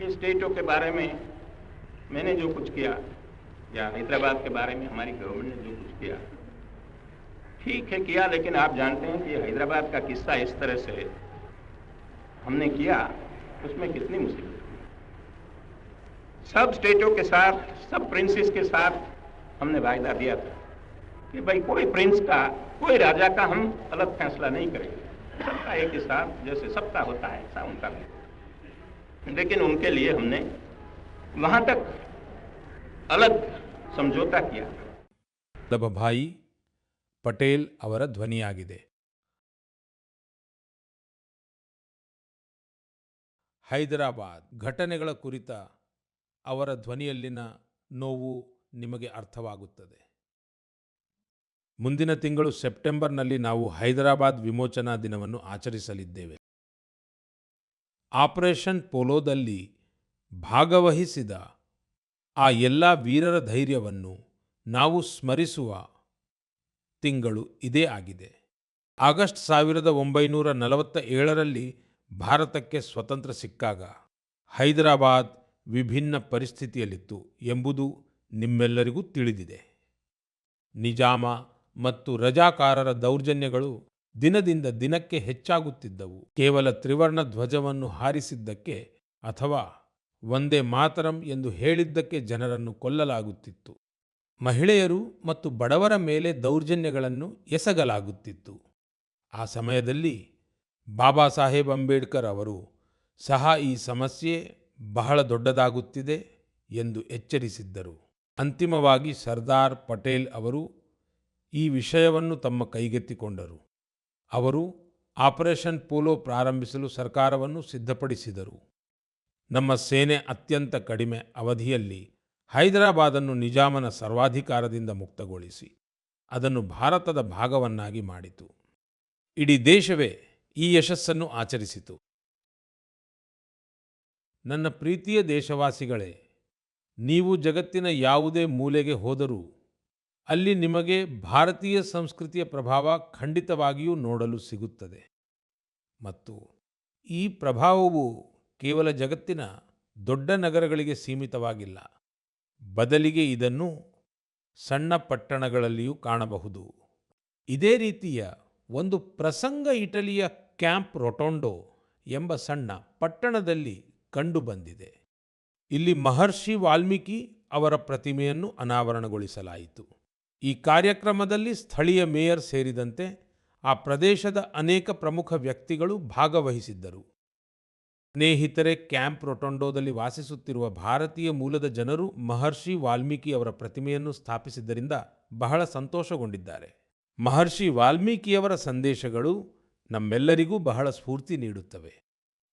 Speaker 4: ये स्टेटों के बारे में मैंने जो कुछ किया या हैदराबाद के बारे में हमारी गवर्नमेंट ने जो कुछ किया, ठीक है किया, लेकिन आप जानते हैं कि हैदराबाद का किस्सा इस तरह से हमने किया, उसमें कितनी मुसीबत थी। सब स्टेटों के साथ, सब प्रिंसेस के साथ हमने वायदा दिया था कि भाई कोई प्रिंस का, कोई राजा का हम अलग फैसला नहीं करेंगे, सबका एक ही साथ जैसे सबका होता है ऐसा उनका भी। लेकिन उनके लिए हमने वहां तक अलग समझौता किया।
Speaker 1: ವಲ್ಲಭಭಾಯಿ ಪಟೇಲ್ ಅವರ ಧ್ವನಿಯಾಗಿದೆ. ಹೈದರಾಬಾದ್ ಘಟನೆಗಳ ಕುರಿತ ಅವರ ಧ್ವನಿಯಲ್ಲಿನ ನೋವು ನಿಮಗೆ ಅರ್ಥವಾಗುತ್ತದೆ. ಮುಂದಿನ ತಿಂಗಳು ಸೆಪ್ಟೆಂಬರ್ನಲ್ಲಿ ನಾವು ಹೈದರಾಬಾದ್ ವಿಮೋಚನಾ ದಿನವನ್ನು ಆಚರಿಸಲಿದ್ದೇವೆ. ಆಪರೇಷನ್ ಪೋಲೋದಲ್ಲಿ ಭಾಗವಹಿಸಿದ ಆ ಎಲ್ಲ ವೀರರ ಧೈರ್ಯವನ್ನು ನಾವು ಸ್ಮರಿಸುವ ತಿಂಗಳು ಇದೇ ಆಗಿದೆ. ಆಗಸ್ಟ್ 1947ರಲ್ಲಿ ಭಾರತಕ್ಕೆ ಸ್ವತಂತ್ರ ಸಿಕ್ಕಾಗ ಹೈದರಾಬಾದ್ ವಿಭಿನ್ನ ಪರಿಸ್ಥಿತಿಯಲ್ಲಿತ್ತು ಎಂಬುದು ನಿಮ್ಮೆಲ್ಲರಿಗೂ ತಿಳಿದಿದೆ. ನಿಜಾಮ ಮತ್ತು ರಜಾಕಾರರ ದೌರ್ಜನ್ಯಗಳು ದಿನದಿಂದ ದಿನಕ್ಕೆ ಹೆಚ್ಚಾಗುತ್ತಿದ್ದವು. ಕೇವಲ ತ್ರಿವರ್ಣ ಧ್ವಜವನ್ನು ಹಾರಿಸಿದ್ದಕ್ಕೆ ಅಥವಾ ವಂದೇ ಮಾತರಂ ಎಂದು ಹೇಳಿದ್ದಕ್ಕೆ ಜನರನ್ನು ಕೊಲ್ಲಲಾಗುತ್ತಿತ್ತು. ಮಹಿಳೆಯರು ಮತ್ತು ಬಡವರ ಮೇಲೆ ದೌರ್ಜನ್ಯಗಳನ್ನು ಎಸಗಲಾಗುತ್ತಿತ್ತು. ಆ ಸಮಯದಲ್ಲಿ ಬಾಬಾ ಸಾಹೇಬ್ ಅಂಬೇಡ್ಕರ್ ಅವರು ಸಹ ಈ ಸಮಸ್ಯೆ ಬಹಳ ದೊಡ್ಡದಾಗುತ್ತಿದೆ ಎಂದು ಎಚ್ಚರಿಸಿದ್ದರು. ಅಂತಿಮವಾಗಿ ಸರ್ದಾರ್ ಪಟೇಲ್ ಅವರು ಈ ವಿಷಯವನ್ನು ತಮ್ಮ ಕೈಗೆತ್ತಿಕೊಂಡರು. ಅವರು ಆಪರೇಷನ್ ಪೋಲೋ ಪ್ರಾರಂಭಿಸಲು ಸರ್ಕಾರವನ್ನು ಸಿದ್ಧಪಡಿಸಿದರು. ನಮ್ಮ ಸೇನೆ ಅತ್ಯಂತ ಕಡಿಮೆ ಅವಧಿಯಲ್ಲಿ ಹೈದರಾಬಾದನ್ನು ನಿಜಾಮನ ಸರ್ವಾಧಿಕಾರದಿಂದ ಮುಕ್ತಗೊಳಿಸಿ ಅದನ್ನು ಭಾರತದ ಭಾಗವನ್ನಾಗಿ ಮಾಡಿತು. ಇಡೀ ದೇಶವೇ ಈ ಯಶಸ್ಸನ್ನು ಆಚರಿಸಿತು. ನನ್ನ ಪ್ರೀತಿಯ ದೇಶವಾಸಿಗಳೇ, ನೀವು ಜಗತ್ತಿನ ಯಾವುದೇ ಮೂಲೆಗೆ ಹೋದರೂ ಅಲ್ಲಿ ನಿಮಗೆ ಭಾರತೀಯ ಸಂಸ್ಕೃತಿಯ ಪ್ರಭಾವ ಖಂಡಿತವಾಗಿಯೂ ನೋಡಲು ಸಿಗುತ್ತದೆ. ಮತ್ತು ಈ ಪ್ರಭಾವವು ಕೇವಲ ಜಗತ್ತಿನ ದೊಡ್ಡ ನಗರಗಳಿಗೆ ಸೀಮಿತವಾಗಿಲ್ಲ. ಬದಲಿಗೆ ಇದನ್ನು ಸಣ್ಣ ಪಟ್ಟಣಗಳಲ್ಲಿಯೂ ಕಾಣಬಹುದು. ಇದೇ ರೀತಿಯ ಒಂದು ಪ್ರಸಂಗ ಇಟಲಿಯ ಕ್ಯಾಂಪ್ ರೊಟೊಂಡೋ ಎಂಬ ಸಣ್ಣ ಪಟ್ಟಣದಲ್ಲಿ ಕಂಡುಬಂದಿದೆ. ಇಲ್ಲಿ ಮಹರ್ಷಿ ವಾಲ್ಮೀಕಿ ಅವರ ಪ್ರತಿಮೆಯನ್ನು ಅನಾವರಣಗೊಳಿಸಲಾಯಿತು. ಈ ಕಾರ್ಯಕ್ರಮದಲ್ಲಿ ಸ್ಥಳೀಯ ಮೇಯರ್ ಸೇರಿದಂತೆ ಆ ಪ್ರದೇಶದ ಅನೇಕ ಪ್ರಮುಖ ವ್ಯಕ್ತಿಗಳು ಭಾಗವಹಿಸಿದ್ದರು. ಸ್ನೇಹಿತರೆ, ಕ್ಯಾಂಪ್ ರೊಟೊಂಡೋದಲ್ಲಿ ವಾಸಿಸುತ್ತಿರುವ ಭಾರತೀಯ ಮೂಲದ ಜನರು ಮಹರ್ಷಿ ವಾಲ್ಮೀಕಿ ಅವರ ಪ್ರತಿಮೆಯನ್ನು ಸ್ಥಾಪಿಸಿದ್ದರಿಂದ ಬಹಳ ಸಂತೋಷಗೊಂಡಿದ್ದಾರೆ. ಮಹರ್ಷಿ ವಾಲ್ಮೀಕಿಯವರ ಸಂದೇಶಗಳು ನಮ್ಮೆಲ್ಲರಿಗೂ ಬಹಳ ಸ್ಫೂರ್ತಿ ನೀಡುತ್ತವೆ.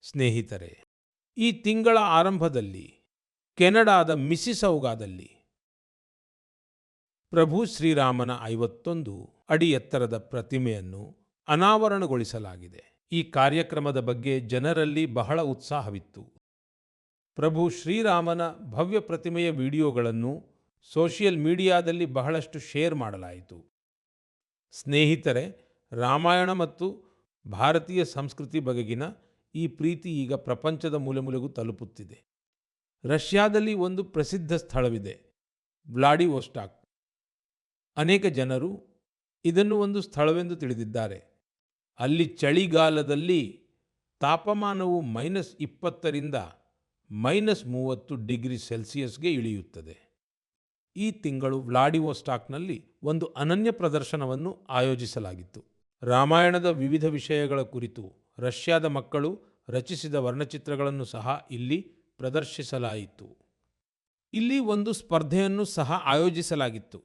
Speaker 1: ಸ್ನೇಹಿತರೆ, ಈ ತಿಂಗಳ ಆರಂಭದಲ್ಲಿ ಕೆನಡಾದ ಮಿಸಿಸೌಗಾದಲ್ಲಿ ಪ್ರಭು ಶ್ರೀರಾಮನ 51 ಅಡಿ ಎತ್ತರದ ಪ್ರತಿಮೆಯನ್ನು ಅನಾವರಣಗೊಳಿಸಲಾಗಿದೆ. ಈ ಕಾರ್ಯಕ್ರಮದ ಬಗ್ಗೆ ಜನರಲ್ಲಿ ಬಹಳ ಉತ್ಸಾಹವಿತ್ತು. ಪ್ರಭು ಶ್ರೀರಾಮನ ಭವ್ಯ ಪ್ರತಿಮೆಯ ವಿಡಿಯೋಗಳನ್ನು ಸೋಷಿಯಲ್ ಮೀಡಿಯಾದಲ್ಲಿ ಬಹಳಷ್ಟು ಶೇರ್ ಮಾಡಲಾಯಿತು. ಸ್ನೇಹಿತರೆ, ರಾಮಾಯಣ ಮತ್ತು ಭಾರತೀಯ ಸಂಸ್ಕೃತಿ ಬಗೆಗಿನ ಈ ಪ್ರೀತಿ ಈಗ ಪ್ರಪಂಚದ ಮೂಲೆಮೂಲೆಗೂ ತಲುಪುತ್ತಿದೆ. ರಷ್ಯಾದಲ್ಲಿ ಒಂದು ಪ್ರಸಿದ್ಧ ಸ್ಥಳವಿದೆ, ವ್ಲಾಡಿವೋಸ್ಟಾಕ್. ಅನೇಕ ಜನರು ಇದನ್ನು ಒಂದು ಸ್ಥಳವೆಂದು ತಿಳಿದಿದ್ದಾರೆ. ಅಲ್ಲಿ ಚಳಿಗಾಲದಲ್ಲಿ ತಾಪಮಾನವು -20ರಿಂದ -30 ಡಿಗ್ರಿ ಸೆಲ್ಸಿಯಸ್ಗೆ ಇಳಿಯುತ್ತದೆ. ಈ ತಿಂಗಳು ವ್ಲಾಡಿವೋಸ್ಟಾಕ್ನಲ್ಲಿ ಒಂದು ಅನನ್ಯ ಪ್ರದರ್ಶನವನ್ನು ಆಯೋಜಿಸಲಾಗಿತ್ತು. ರಾಮಾಯಣದ ವಿವಿಧ ವಿಷಯಗಳ ಕುರಿತು ರಷ್ಯಾದ ಮಕ್ಕಳು ರಚಿಸಿದ ವರ್ಣಚಿತ್ರಗಳನ್ನು ಸಹ ಇಲ್ಲಿ ಪ್ರದರ್ಶಿಸಲಾಯಿತು. ಇಲ್ಲಿ ಒಂದು ಸ್ಪರ್ಧೆಯನ್ನು ಸಹ ಆಯೋಜಿಸಲಾಗಿತ್ತು.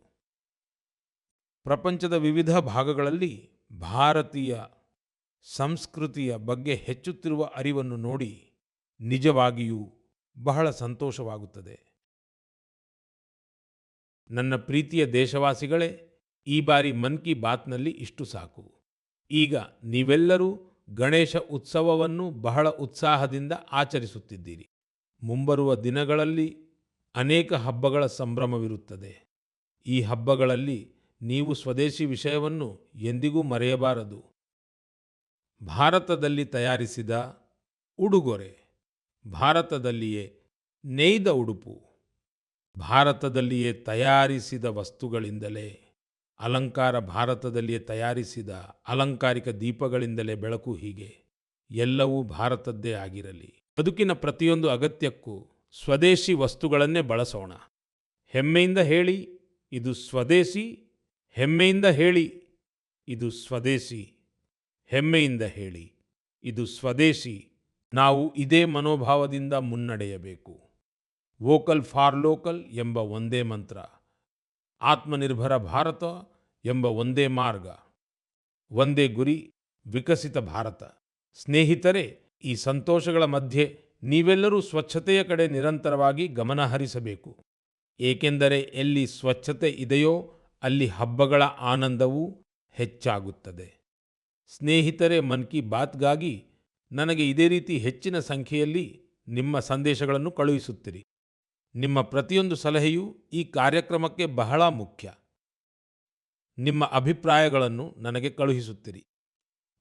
Speaker 1: ಪ್ರಪಂಚದ ವಿವಿಧ ಭಾಗಗಳಲ್ಲಿ ಭಾರತೀಯ ಸಂಸ್ಕೃತಿಯ ಬಗ್ಗೆ ಹೆಚ್ಚುತ್ತಿರುವ ಅರಿವನ್ನು ನೋಡಿ ನಿಜವಾಗಿಯೂ ಬಹಳ ಸಂತೋಷವಾಗುತ್ತದೆ. ನನ್ನ ಪ್ರೀತಿಯ ದೇಶವಾಸಿಗಳೇ, ಈ ಬಾರಿ ಮನ್ ಕಿ ಬಾತ್ನಲ್ಲಿ ಇಷ್ಟು ಸಾಕು. ಈಗ ನೀವೆಲ್ಲರೂ ಗಣೇಶ ಉತ್ಸವವನ್ನು ಬಹಳ ಉತ್ಸಾಹದಿಂದ ಆಚರಿಸುತ್ತಿದ್ದೀರಿ. ಮುಂಬರುವ ದಿನಗಳಲ್ಲಿ ಅನೇಕ ಹಬ್ಬಗಳ ಸಂಭ್ರಮವಿರುತ್ತದೆ. ಈ ಹಬ್ಬಗಳಲ್ಲಿ ನೀವು ಸ್ವದೇಶಿ ವಿಷಯವನ್ನು ಎಂದಿಗೂ ಮರೆಯಬಾರದು. ಭಾರತದಲ್ಲಿ ತಯಾರಿಸಿದ ಉಡುಗೊರೆ, ಭಾರತದಲ್ಲಿಯೇ ನೇಯ್ದ ಉಡುಪು, ಭಾರತದಲ್ಲಿಯೇ ತಯಾರಿಸಿದ ವಸ್ತುಗಳಿಂದಲೇ ಅಲಂಕಾರ, ಭಾರತದಲ್ಲಿಯೇ ತಯಾರಿಸಿದ ಅಲಂಕಾರಿಕ ದೀಪಗಳಿಂದಲೇ ಬೆಳಕು, ಹೀಗೆ ಎಲ್ಲವೂ ಭಾರತದ್ದೇ ಆಗಿರಲಿ. ಬದುಕಿನ ಪ್ರತಿಯೊಂದು ಅಗತ್ಯಕ್ಕೂ ಸ್ವದೇಶಿ ವಸ್ತುಗಳನ್ನೇ ಬಳಸೋಣ. ಹೆಮ್ಮೆಯಿಂದ ಹೇಳಿ ಇದು ಸ್ವದೇಶಿ, ಹೆಮ್ಮೆಯಿಂದ ಹೇಳಿ ಇದು ಸ್ವದೇಶಿ, ಹೆಮ್ಮೆಯಿಂದ ಹೇಳಿ ಇದು ಸ್ವದೇಶಿ. ನಾವು ಇದೇ ಮನೋಭಾವದಿಂದ ಮುನ್ನಡೆಯಬೇಕು. ವೋಕಲ್ ಫಾರ್ ಲೋಕಲ್ ಎಂಬ ಒಂದೇ ಮಂತ್ರ, ಆತ್ಮನಿರ್ಭರ ಭಾರತ ಎಂಬ ಒಂದೇ ಮಾರ್ಗ, ಒಂದೇ ಗುರಿ, ವಿಕಸಿತ ಭಾರತ. ಸ್ನೇಹಿತರೆ, ಈ ಸಂತೋಷಗಳ ಮಧ್ಯೆ ನೀವೆಲ್ಲರೂ ಸ್ವಚ್ಛತೆಯ ಕಡೆ ನಿರಂತರವಾಗಿ ಗಮನ ಹರಿಸಬೇಕು. ಏಕೆಂದರೆ ಎಲ್ಲಿ ಸ್ವಚ್ಛತೆ ಇದೆಯೋ ಅಲ್ಲಿ ಹಬ್ಬಗಳ ಆನಂದವೂ ಹೆಚ್ಚಾಗುತ್ತದೆ. ಸ್ನೇಹಿತರೆ, ಮನ್ ಕಿ ಬಾತ್ಗಾಗಿ ನನಗೆ ಇದೇ ರೀತಿ ಹೆಚ್ಚಿನ ಸಂಖ್ಯೆಯಲ್ಲಿ ನಿಮ್ಮ ಸಂದೇಶಗಳನ್ನು ಕಳುಹಿಸುತ್ತೀರಿ. ನಿಮ್ಮ ಪ್ರತಿಯೊಂದು ಸಲಹೆಯೂ ಈ ಕಾರ್ಯಕ್ರಮಕ್ಕೆ ಬಹಳ ಮುಖ್ಯ. ನಿಮ್ಮ ಅಭಿಪ್ರಾಯಗಳನ್ನು ನನಗೆ ಕಳುಹಿಸುತ್ತೀರಿ.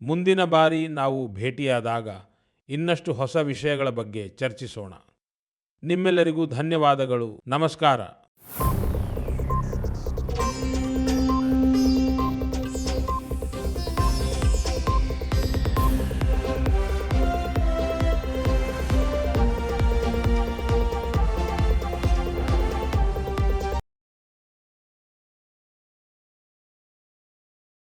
Speaker 1: ಮುಂದಿನ ಬಾರಿ ನಾವು ಭೇಟಿಯಾದಾಗ ಇನ್ನಷ್ಟು ಹೊಸ ವಿಷಯಗಳ ಬಗ್ಗೆ ಚರ್ಚಿಸೋಣ. ನಿಮ್ಮೆಲ್ಲರಿಗೂ ಧನ್ಯವಾದಗಳು. ನಮಸ್ಕಾರ.